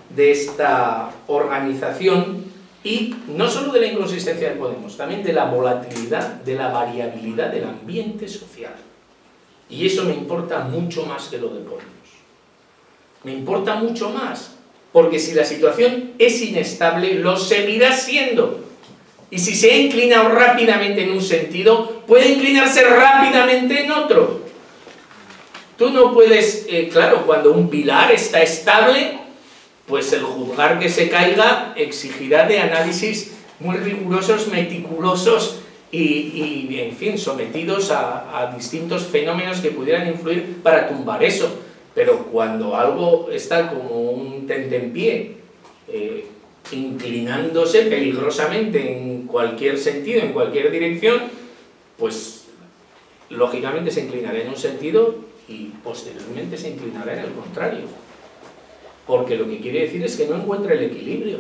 de esta organización, y no solo de la inconsistencia de Podemos, también de la volatilidad, de la variabilidad del ambiente social. Y eso me importa mucho más que lo de Podemos. Me importa mucho más, porque si la situación es inestable, lo seguirá siendo. Y si se ha inclinado rápidamente en un sentido, puede inclinarse rápidamente en otro. Tú no puedes, claro, cuando un pilar está estable, pues el juzgar que se caiga exigirá de análisis muy rigurosos, meticulosos y en fin, sometidos a distintos fenómenos que pudieran influir para tumbar eso. Pero cuando algo está como un tentempié, inclinándose peligrosamente en cualquier sentido, en cualquier dirección, pues lógicamente se inclinará en un sentido y posteriormente se inclinará en el contrario. Porque lo que quiere decir es que no encuentra el equilibrio.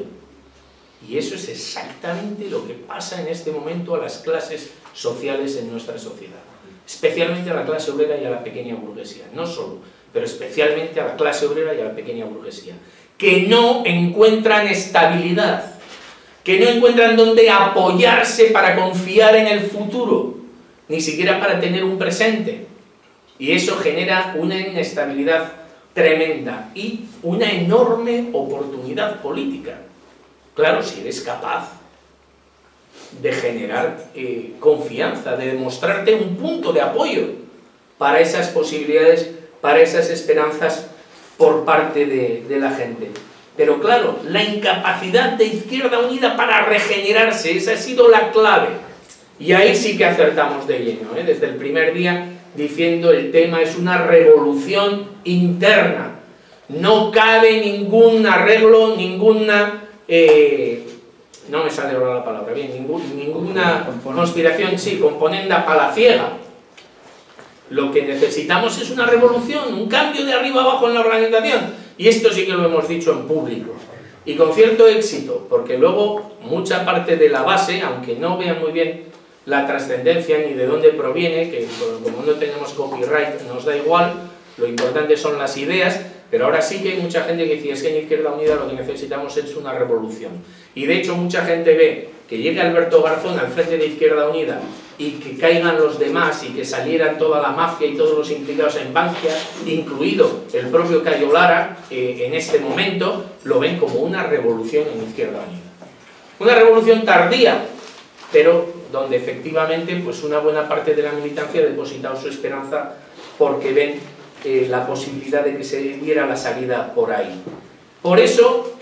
Y eso es exactamente lo que pasa en este momento a las clases sociales en nuestra sociedad. Especialmente a la clase obrera y a la pequeña burguesía. No solo, pero especialmente a la clase obrera y a la pequeña burguesía. Que no encuentran estabilidad. Que no encuentran dónde apoyarse para confiar en el futuro. Ni siquiera para tener un presente. Y eso genera una inestabilidad tremenda y una enorme oportunidad política. Claro, si eres capaz de generar confianza, de demostrarte un punto de apoyo para esas posibilidades, para esas esperanzas por parte de la gente. Pero claro, la incapacidad de Izquierda Unida para regenerarse, esa ha sido la clave. Y ahí sí que acertamos de lleno, desde el primer día, diciendo el tema es una revolución interna. No cabe ningún arreglo, ninguna... no me sale ahora la palabra bien, ninguna conspiración, sí, componenda palaciega. Lo que necesitamos es una revolución, un cambio de arriba abajo en la organización. Y esto sí que lo hemos dicho en público. Y con cierto éxito, porque luego mucha parte de la base, aunque no vean muy bien la trascendencia ni de dónde proviene, que como no tenemos copyright nos da igual, lo importante son las ideas, pero ahora sí que hay mucha gente que dice, es que en Izquierda Unida lo que necesitamos es una revolución. Y de hecho mucha gente ve que llegue Alberto Garzón al frente de Izquierda Unida y que caigan los demás y que salieran toda la mafia y todos los implicados en Bankia, incluido el propio Cayo Lara, en este momento lo ven como una revolución en Izquierda Unida. Una revolución tardía, pero donde efectivamente pues una buena parte de la militancia ha depositado su esperanza porque ven la posibilidad de que se diera la salida por ahí. Por eso,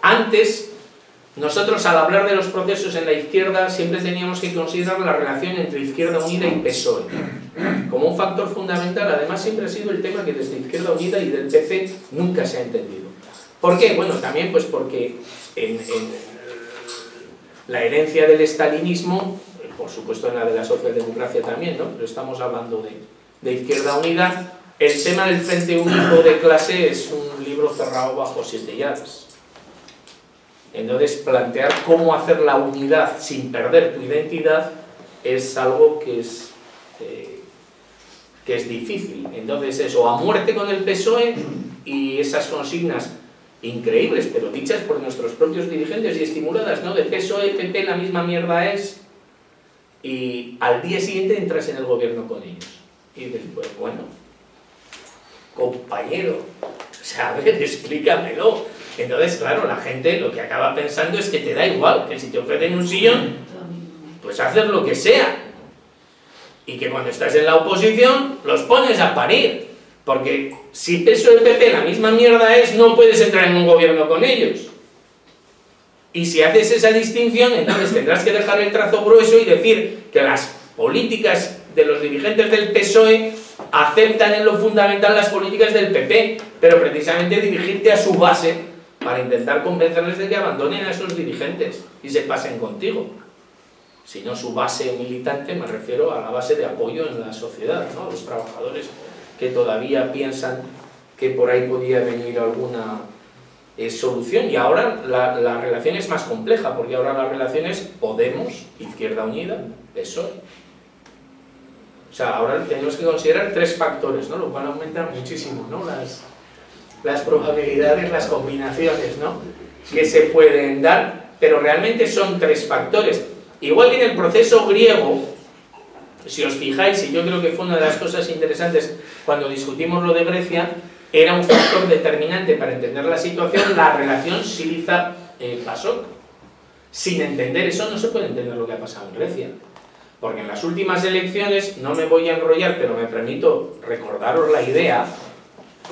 antes, nosotros al hablar de los procesos en la izquierda siempre teníamos que considerar la relación entre Izquierda Unida y PSOE como un factor fundamental. Además siempre ha sido el tema que desde Izquierda Unida y del PC nunca se ha entendido. ¿Por qué? Bueno, también pues porque en la herencia del estalinismo, por supuesto en la de la socialdemocracia también, ¿no? Pero estamos hablando de Izquierda Unida, el tema del Frente Único de Clase es un libro cerrado bajo 7 llaves. Entonces, plantear cómo hacer la unidad sin perder tu identidad es algo que es difícil. Entonces, eso, a muerte con el PSOE y esas consignas increíbles, pero dichas por nuestros propios dirigentes y estimuladas, ¿no? De PSOE, PP, la misma mierda es, y al día siguiente entras en el gobierno con ellos. Y dices, pues bueno, compañero, o sea, a ver, explícamelo. Entonces, claro, la gente lo que acaba pensando es que te da igual, que si te ofrecen un sillón, pues haces lo que sea. Y que cuando estás en la oposición, los pones a parir. Porque si PSOE y PP la misma mierda es, no puedes entrar en un gobierno con ellos. Y si haces esa distinción, entonces tendrás que dejar el trazo grueso y decir que las políticas de los dirigentes del PSOE aceptan en lo fundamental las políticas del PP, pero precisamente dirigirte a su base para intentar convencerles de que abandonen a esos dirigentes y se pasen contigo. Si no su base militante, me refiero a la base de apoyo en la sociedad, ¿no? Los trabajadores que todavía piensan que por ahí podía venir alguna solución. Y ahora la relación es más compleja, porque ahora la relación es Podemos, Izquierda Unida, PSOE. O sea, ahora tenemos que considerar 3 factores, ¿no? Lo cual aumenta muchísimo, ¿no? Las probabilidades, las combinaciones, ¿no? Que se pueden dar, pero realmente son 3 factores. Igual que en el proceso griego, si os fijáis, y yo creo que fue una de las cosas interesantes cuando discutimos lo de Grecia, era un factor determinante para entender la situación, la relación Syriza-PASOK. Sin entender eso no se puede entender lo que ha pasado en Grecia. Porque en las últimas elecciones, no me voy a enrollar, pero me permito recordaros la idea,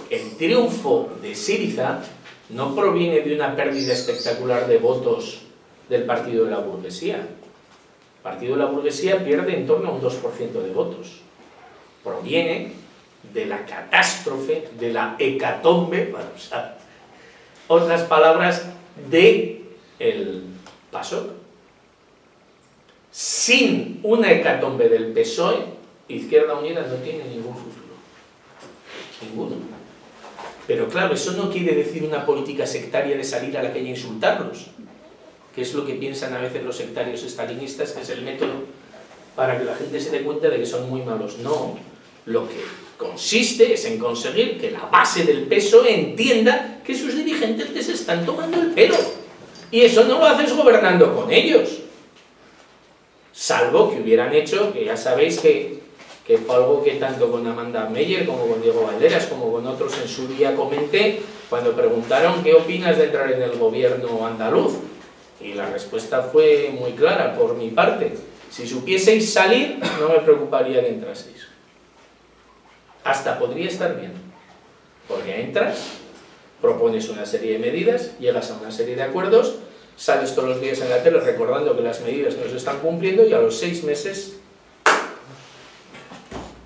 el triunfo de Syriza no proviene de una pérdida espectacular de votos del Partido de la Burguesía. El Partido de la Burguesía pierde en torno a un 2% de votos. Proviene de la catástrofe, de la hecatombe, para usar otras palabras, de el PASOK. Sin una hecatombe del PSOE, Izquierda Unida no tiene ningún futuro. Ninguno. Pero claro, eso no quiere decir una política sectaria de salir a la calle a insultarlos, que es lo que piensan a veces los sectarios estalinistas, que es el método para que la gente se dé cuenta de que son muy malos. No, lo que consiste es en conseguir que la base del PSOE entienda que sus dirigentes les están tomando el pelo. Y eso no lo haces gobernando con ellos. Salvo que hubieran hecho, que ya sabéis que fue algo que tanto con Amanda Meyer como con Diego Valderas como con otros en su día comenté cuando preguntaron ¿qué opinas de entrar en el gobierno andaluz? Y la respuesta fue muy clara por mi parte: si supieseis salir no me preocuparía que entraseis. Hasta podría estar bien, porque entras, propones una serie de medidas, llegas a una serie de acuerdos, sales todos los días en la tele recordando que las medidas no se están cumpliendo y a los 6 meses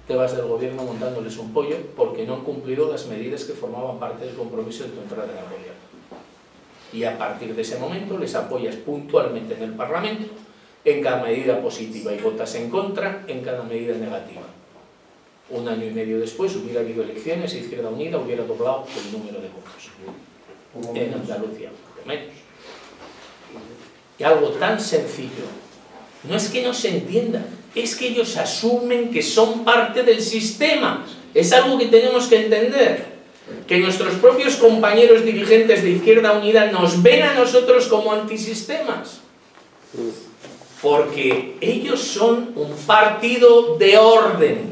te vas del gobierno montándoles un pollo porque no han cumplido las medidas que formaban parte del compromiso de tu entrada en el gobierno. Y a partir de ese momento les apoyas puntualmente en el Parlamento, en cada medida positiva, y votas en contra en cada medida negativa. 1 año y medio después hubiera habido elecciones y Izquierda Unida hubiera doblado el número de votos. En Andalucía, por lo menos. Y algo tan sencillo. No es que no se entienda, es que ellos asumen que son parte del sistema Es algo que tenemos que entender, que nuestros propios compañeros dirigentes de Izquierda Unida nos ven a nosotros como antisistemas, porque ellos son un partido de orden.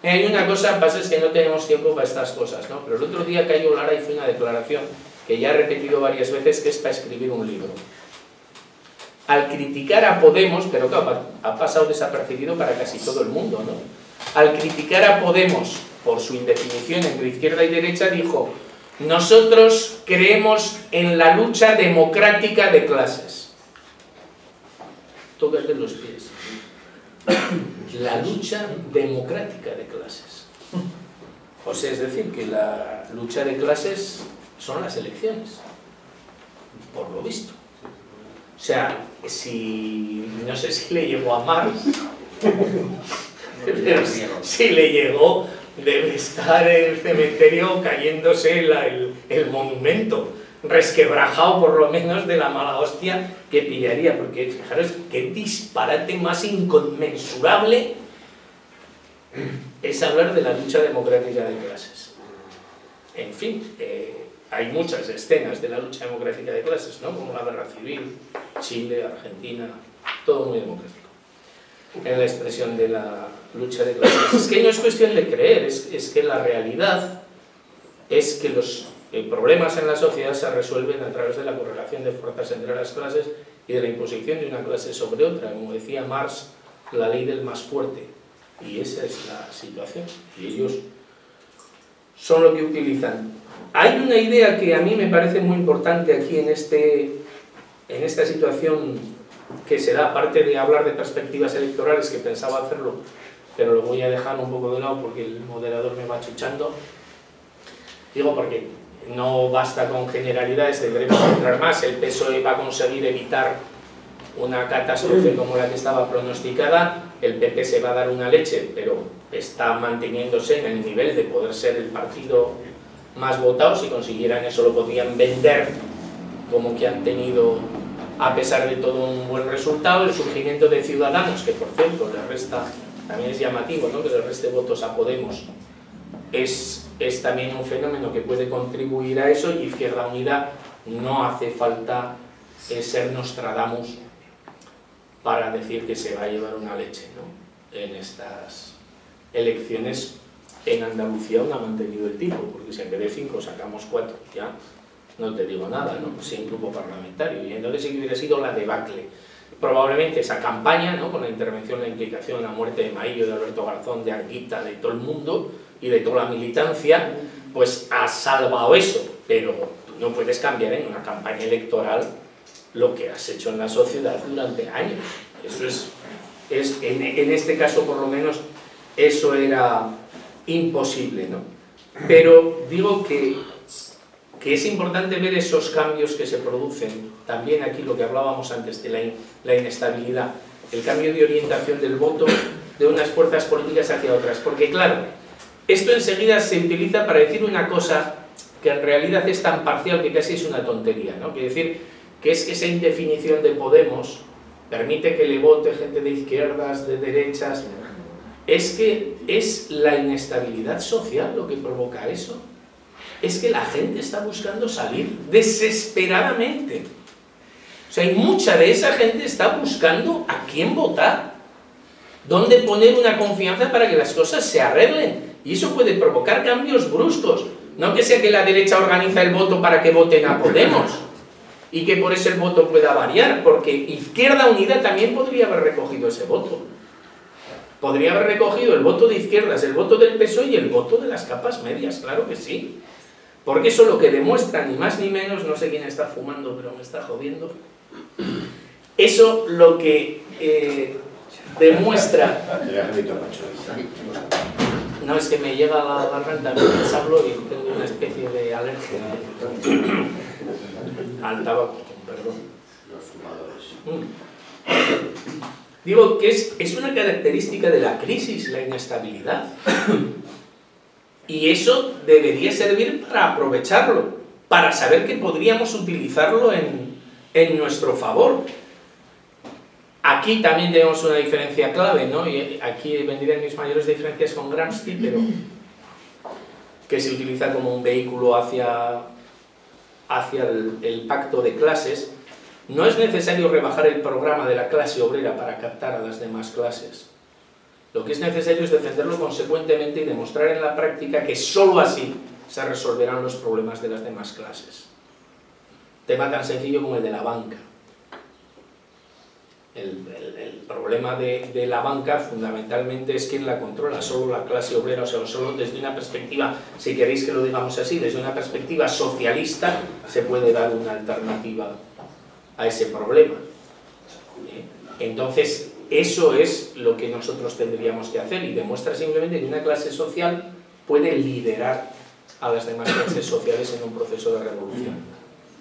Hay una cosa, pasa es que no tenemos tiempo para estas cosas, ¿no? Pero el otro día Cayo Lara hizo una declaración que ya he repetido varias veces, que es para escribir un libro. Al criticar a Podemos, pero claro, ha pasado desapercibido para casi todo el mundo, ¿no? Al criticar a Podemos por su indefinición entre izquierda y derecha, dijo: nosotros creemos en la lucha democrática de clases. Tócate los pies. La lucha democrática de clases. O sea, es decir, que la lucha de clases son las elecciones, por lo visto. O sea, si no sé si le llegó a Marx, pero si le llegó, debe estar en el cementerio cayéndose el monumento, resquebrajado por lo menos de la mala hostia que pillaría, porque fijaros qué disparate más inconmensurable es hablar de la lucha democrática de clases. En fin, hay muchas escenas de la lucha democrática de clases, ¿no? Como la guerra civil, Chile, Argentina, todo muy democrático en la expresión de la lucha de clases. Es que no es cuestión de creer, es que la realidad es que los problemas en la sociedad se resuelven a través de la correlación de fuerzas entre las clases y de la imposición de una clase sobre otra, como decía Marx, la ley del más fuerte. Y esa es la situación, y ellos son lo que utilizan. Hay una idea que a mí me parece muy importante aquí en esta situación que se da, aparte de hablar de perspectivas electorales, que pensaba hacerlo, pero lo voy a dejar un poco de lado porque el moderador me va chuchando. Digo porque no basta con generalidades, tendremos que entrar más. El PSOE va a conseguir evitar una catástrofe como la que estaba pronosticada, el PP se va a dar una leche, pero está manteniéndose en el nivel de poder ser el partido más votado. Si consiguieran eso lo podrían vender como que han tenido, a pesar de todo, un buen resultado. El surgimiento de Ciudadanos, que por cierto le resta, también es llamativo, ¿no?, que le reste votos a Podemos, es también un fenómeno que puede contribuir a eso. Y Izquierda Unida no hace falta ser Nostradamus para decir que se va a llevar una leche, ¿no?, en estas elecciones. En Andalucía aún ha mantenido el tipo, porque si en vez de 5 sacamos 4, ya no te digo nada, ¿no?, sin grupo parlamentario. Y entonces sí que hubiera sido la debacle. Probablemente esa campaña, ¿no?, con la intervención, la implicación, la muerte de Maillo, de Alberto Garzón, de Arguita, de todo el mundo y de toda la militancia, pues ha salvado eso. Pero tú no puedes cambiar en una campaña electoral lo que has hecho en la sociedad durante años. Eso es en este caso por lo menos, eso era imposible, ¿no? Pero digo que es importante ver esos cambios que se producen. También aquí lo que hablábamos antes de la inestabilidad, el cambio de orientación del voto de unas fuerzas políticas hacia otras. Porque claro, esto enseguida se utiliza para decir una cosa que en realidad es tan parcial que casi es una tontería, ¿no? Quiere decir que es que esa indefinición de Podemos permite que le vote gente de izquierdas, de derechas. Es que es la inestabilidad social lo que provoca eso. Es que la gente está buscando salir desesperadamente. O sea, y mucha de esa gente está buscando a quién votar, dónde poner una confianza para que las cosas se arreglen. Y eso puede provocar cambios bruscos. No que sea que la derecha organiza el voto para que voten a Podemos y que por eso el voto pueda variar, porque Izquierda Unida también podría haber recogido ese voto. Podría haber recogido el voto de izquierdas, el voto del PSOE y el voto de las capas medias, claro que sí. Porque eso lo que demuestra, ni más ni menos, no sé quién está fumando, pero me está jodiendo. Eso lo que demuestra... No, es que me llega a la garganta mientras hablo y tengo una especie de alergia al tabaco, perdón. Los fumadores. Digo que es una característica de la crisis, la inestabilidad. Y eso debería servir para aprovecharlo, para saber que podríamos utilizarlo en nuestro favor. Aquí también tenemos una diferencia clave, ¿no? Y aquí vendrían mis mayores diferencias con Gramsci, pero que se utiliza como un vehículo hacia el pacto de clases, no es necesario rebajar el programa de la clase obrera para captar a las demás clases. Lo que es necesario es defenderlo consecuentemente y demostrar en la práctica que sólo así se resolverán los problemas de las demás clases. Tema tan sencillo como el de la banca. El problema de la banca fundamentalmente es quién la controla, solo la clase obrera, o sea, solo desde una perspectiva, si queréis que lo digamos así, desde una perspectiva socialista se puede dar una alternativa a ese problema. Entonces, eso es lo que nosotros tendríamos que hacer y demuestra simplemente que una clase social puede liderar a las demás clases sociales en un proceso de revolución,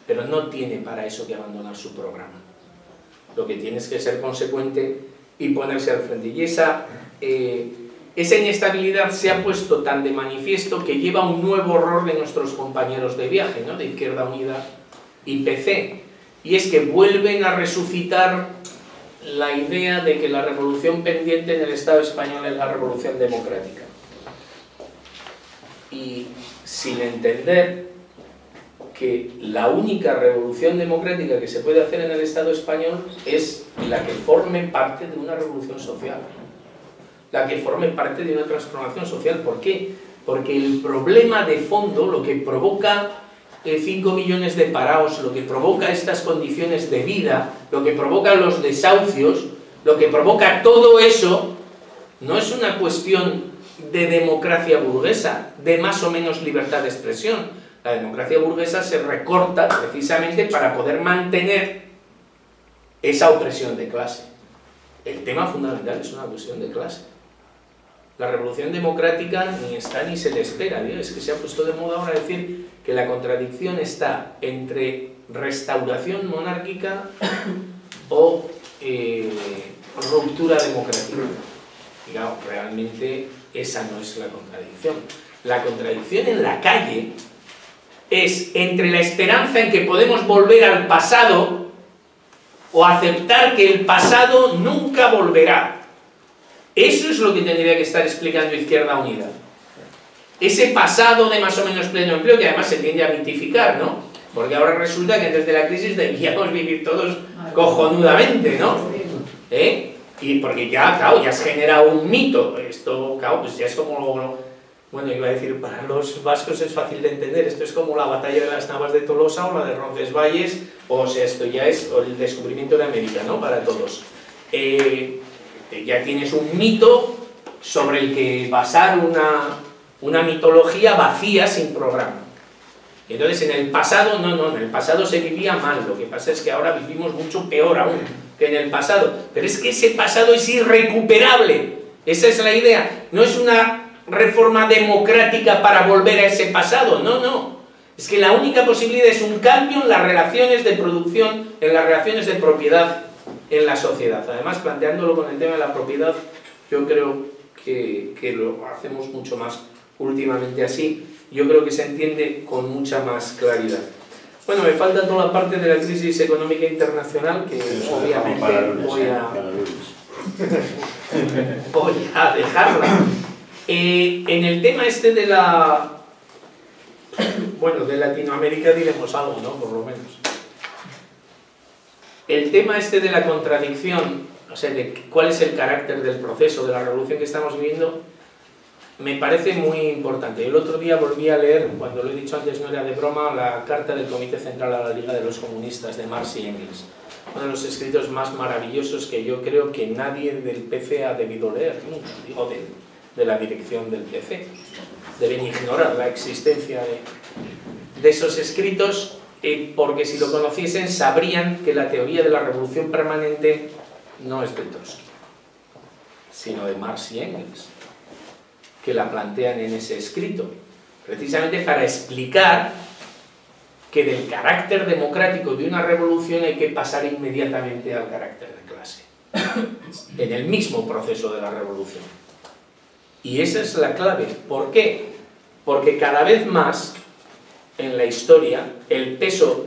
pero no tiene para eso que abandonar su programa. Lo que tiene es que ser consecuente y ponerse al frente. Y esa inestabilidad se ha puesto tan de manifiesto que lleva un nuevo error de nuestros compañeros de viaje, ¿no?, de Izquierda Unida y PC, y es que vuelven a resucitar la idea de que la revolución pendiente en el Estado español es la revolución democrática. Y sin entender que la única revolución democrática que se puede hacer en el Estado español es la que forme parte de una revolución social, la que forme parte de una transformación social. ¿Por qué? Porque el problema de fondo, lo que provoca 5 millones de parados, lo que provoca estas condiciones de vida, lo que provoca los desahucios, lo que provoca todo eso, no es una cuestión de democracia burguesa, de más o menos libertad de expresión. La democracia burguesa se recorta precisamente para poder mantener esa opresión de clase. El tema fundamental es una cuestión de clase. La revolución democrática ni está ni se le espera. Es que se ha puesto de moda ahora decir que la contradicción está entre restauración monárquica o ruptura democrática. Digamos, realmente esa no es la contradicción. La contradicción en la calle es entre la esperanza en que podemos volver al pasado o aceptar que el pasado nunca volverá. Eso es lo que tendría que estar explicando Izquierda Unida. Ese pasado de más o menos pleno empleo, que además se tiende a mitificar, ¿no? Porque ahora resulta que antes de la crisis debíamos vivir todos cojonudamente, ¿no? Y porque ya, claro, ya se genera un mito. Esto, claro, pues ya es como... Bueno, iba a decir, para los vascos es fácil de entender, esto es como la batalla de las Navas de Tolosa o la de Roncesvalles, o sea, esto ya es el descubrimiento de América, ¿no?, para todos. Ya tienes un mito sobre el que basar una mitología vacía sin programa. Entonces, en el pasado, en el pasado se vivía mal, lo que pasa es que ahora vivimos mucho peor aún que en el pasado, pero es que ese pasado es irrecuperable, esa es la idea, no es una reforma democrática para volver a ese pasado, no, es que la única posibilidad es un cambio en las relaciones de producción, en las relaciones de propiedad en la sociedad. Además, planteándolo con el tema de la propiedad, yo creo que lo hacemos mucho más últimamente así, yo creo que se entiende con mucha más claridad. Bueno, me falta toda la parte de la crisis económica internacional que obviamente voy a dejarla. En el tema este de de Latinoamérica diremos algo, ¿no?, por lo menos. El tema este de la contradicción, o sea, de cuál es el carácter del proceso, de la revolución que estamos viviendo, me parece muy importante. El otro día volví a leer, cuando lo he dicho antes no era de broma, la carta del Comité Central a la Liga de los Comunistas de Marx y Engels. Uno de los escritos más maravillosos que yo creo que nadie del PC ha debido leer, nunca, digo, de la dirección del PC. Deben ignorar la existencia de esos escritos, porque si lo conociesen sabrían que la teoría de la revolución permanente no es de Trotsky, sino de Marx y Engels, que la plantean en ese escrito, precisamente para explicar que del carácter democrático de una revolución hay que pasar inmediatamente al carácter de clase, en el mismo proceso de la revolución. Y esa es la clave. ¿Por qué? Porque cada vez más en la historia el peso,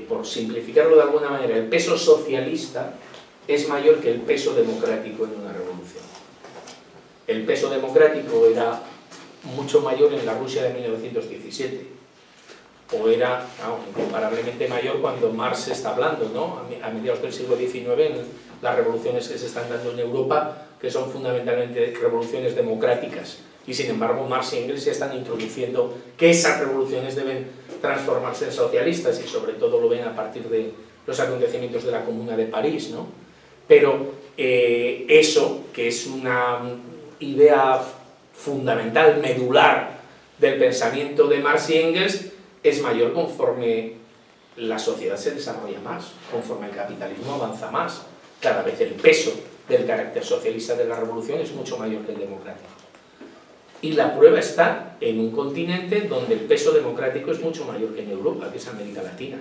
por simplificarlo de alguna manera, el peso socialista es mayor que el peso democrático en una revolución. El peso democrático era mucho mayor en la Rusia de 1917, o era incomparablemente mayor cuando Marx está hablando, ¿no? A mediados del siglo XIX, en las revoluciones que se están dando en Europa, que son fundamentalmente revoluciones democráticas, y sin embargo Marx y Engels ya están introduciendo que esas revoluciones deben transformarse en socialistas, y sobre todo lo ven a partir de los acontecimientos de la Comuna de París, ¿no? Pero eso, que es una idea fundamental, medular del pensamiento de Marx y Engels, es mayor conforme la sociedad se desarrolla más, conforme el capitalismo avanza más. Cada vez el peso del carácter socialista de la revolución es mucho mayor que el democrático. Y la prueba está en un continente donde el peso democrático es mucho mayor que en Europa, que es América Latina,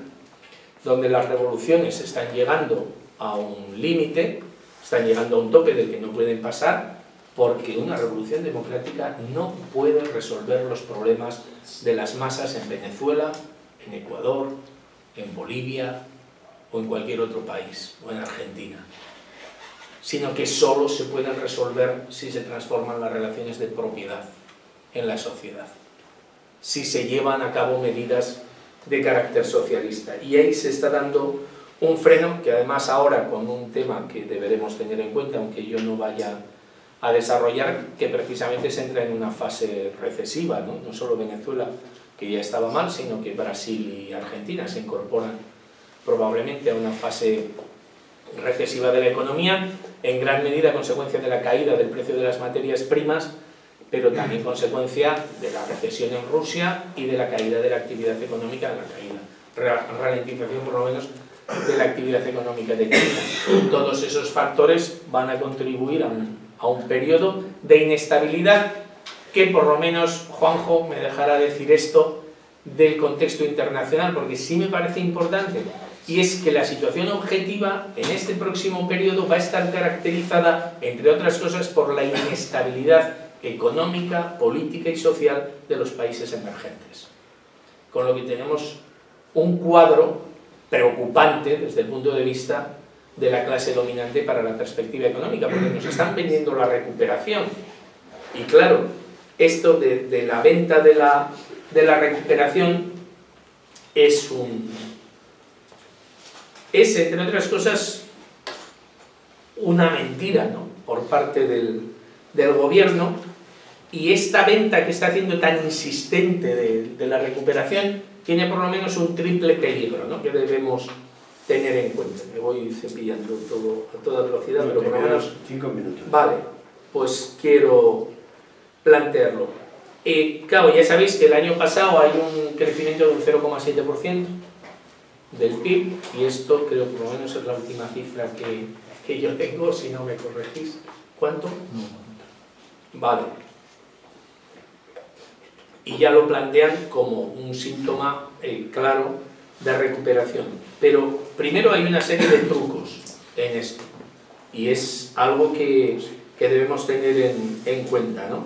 donde las revoluciones están llegando a un límite, están llegando a un tope del que no pueden pasar, porque una revolución democrática no puede resolver los problemas de las masas en Venezuela, en Ecuador, en Bolivia o en cualquier otro país, o en Argentina, sino que solo se pueden resolver si se transforman las relaciones de propiedad en la sociedad, si se llevan a cabo medidas de carácter socialista. Y ahí se está dando un freno, que además ahora, con un tema que deberemos tener en cuenta, aunque yo no vaya a desarrollar, que precisamente se entra en una fase recesiva, ¿no? No solo Venezuela, que ya estaba mal, sino que Brasil y Argentina se incorporan probablemente a una fase recesiva de la economía, en gran medida a consecuencia de la caída del precio de las materias primas, pero también consecuencia de la recesión en Rusia y de la caída de la actividad económica, ralentización por lo menos de la actividad económica de China. Todos esos factores van a contribuir a un periodo de inestabilidad que, por lo menos, Juanjo me dejará decir esto del contexto internacional, porque sí me parece importante, y es que la situación objetiva en este próximo periodo va a estar caracterizada, entre otras cosas, por la inestabilidad económica, política y social de los países emergentes. Con lo que tenemos un cuadro preocupante desde el punto de vista de la clase dominante para la perspectiva económica, porque nos están vendiendo la recuperación. Y claro, esto de la venta de la recuperación es, entre otras cosas, una mentira, ¿no?, por parte del gobierno, y esta venta que está haciendo tan insistente de la recuperación tiene por lo menos un triple peligro, ¿no?, que debemos tener en cuenta. Me voy cepillando todo a toda velocidad, pero por lo menos 5 minutos. Vale, pues quiero plantearlo. Claro, ya sabéis que el año pasado hay un crecimiento de un 0,7% del PIB, y esto creo que por lo menos es la última cifra que yo tengo, si no me corregís. ¿Cuánto? Vale. Y ya lo plantean como un síntoma claro de recuperación. Pero primero hay una serie de trucos en esto, y es algo que debemos tener en cuenta, ¿no?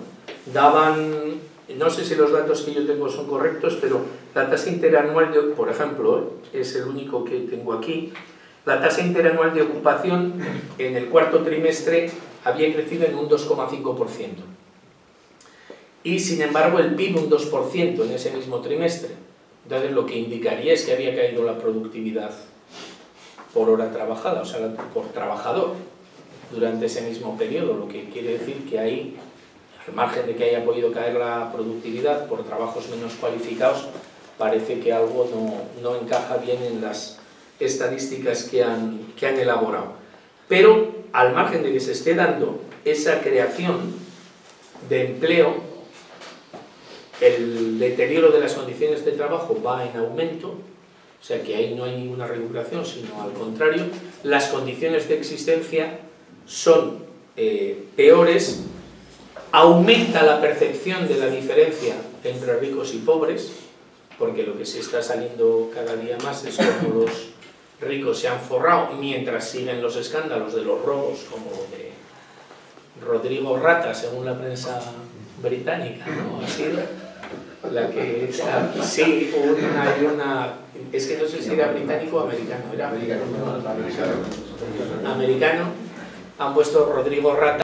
Daban, no sé si los datos que yo tengo son correctos, pero la tasa interanual, por ejemplo, es el único que tengo aquí, la tasa interanual de ocupación en el cuarto trimestre había crecido en un 2,5%. Y sin embargo el PIB un 2% en ese mismo trimestre. Entonces lo que indicaría es que había caído la productividad por hora trabajada, o sea, por trabajador, durante ese mismo periodo, lo que quiere decir que ahí, al margen de que haya podido caer la productividad por trabajos menos cualificados, parece que algo no encaja bien en las estadísticas que han elaborado. Pero al margen de que se esté dando esa creación de empleo, el deterioro de las condiciones de trabajo va en aumento, o sea que ahí no hay ninguna recuperación, sino al contrario, las condiciones de existencia son peores, aumenta la percepción de la diferencia entre ricos y pobres, porque lo que se está saliendo cada día más es como los ricos se han forrado mientras siguen los escándalos de los robos, como de Rodrigo Rata, según la prensa británica, ¿no? Ha sido la que está, sí, es que no sé si era británico o americano, era americano, han puesto Rodrigo Rata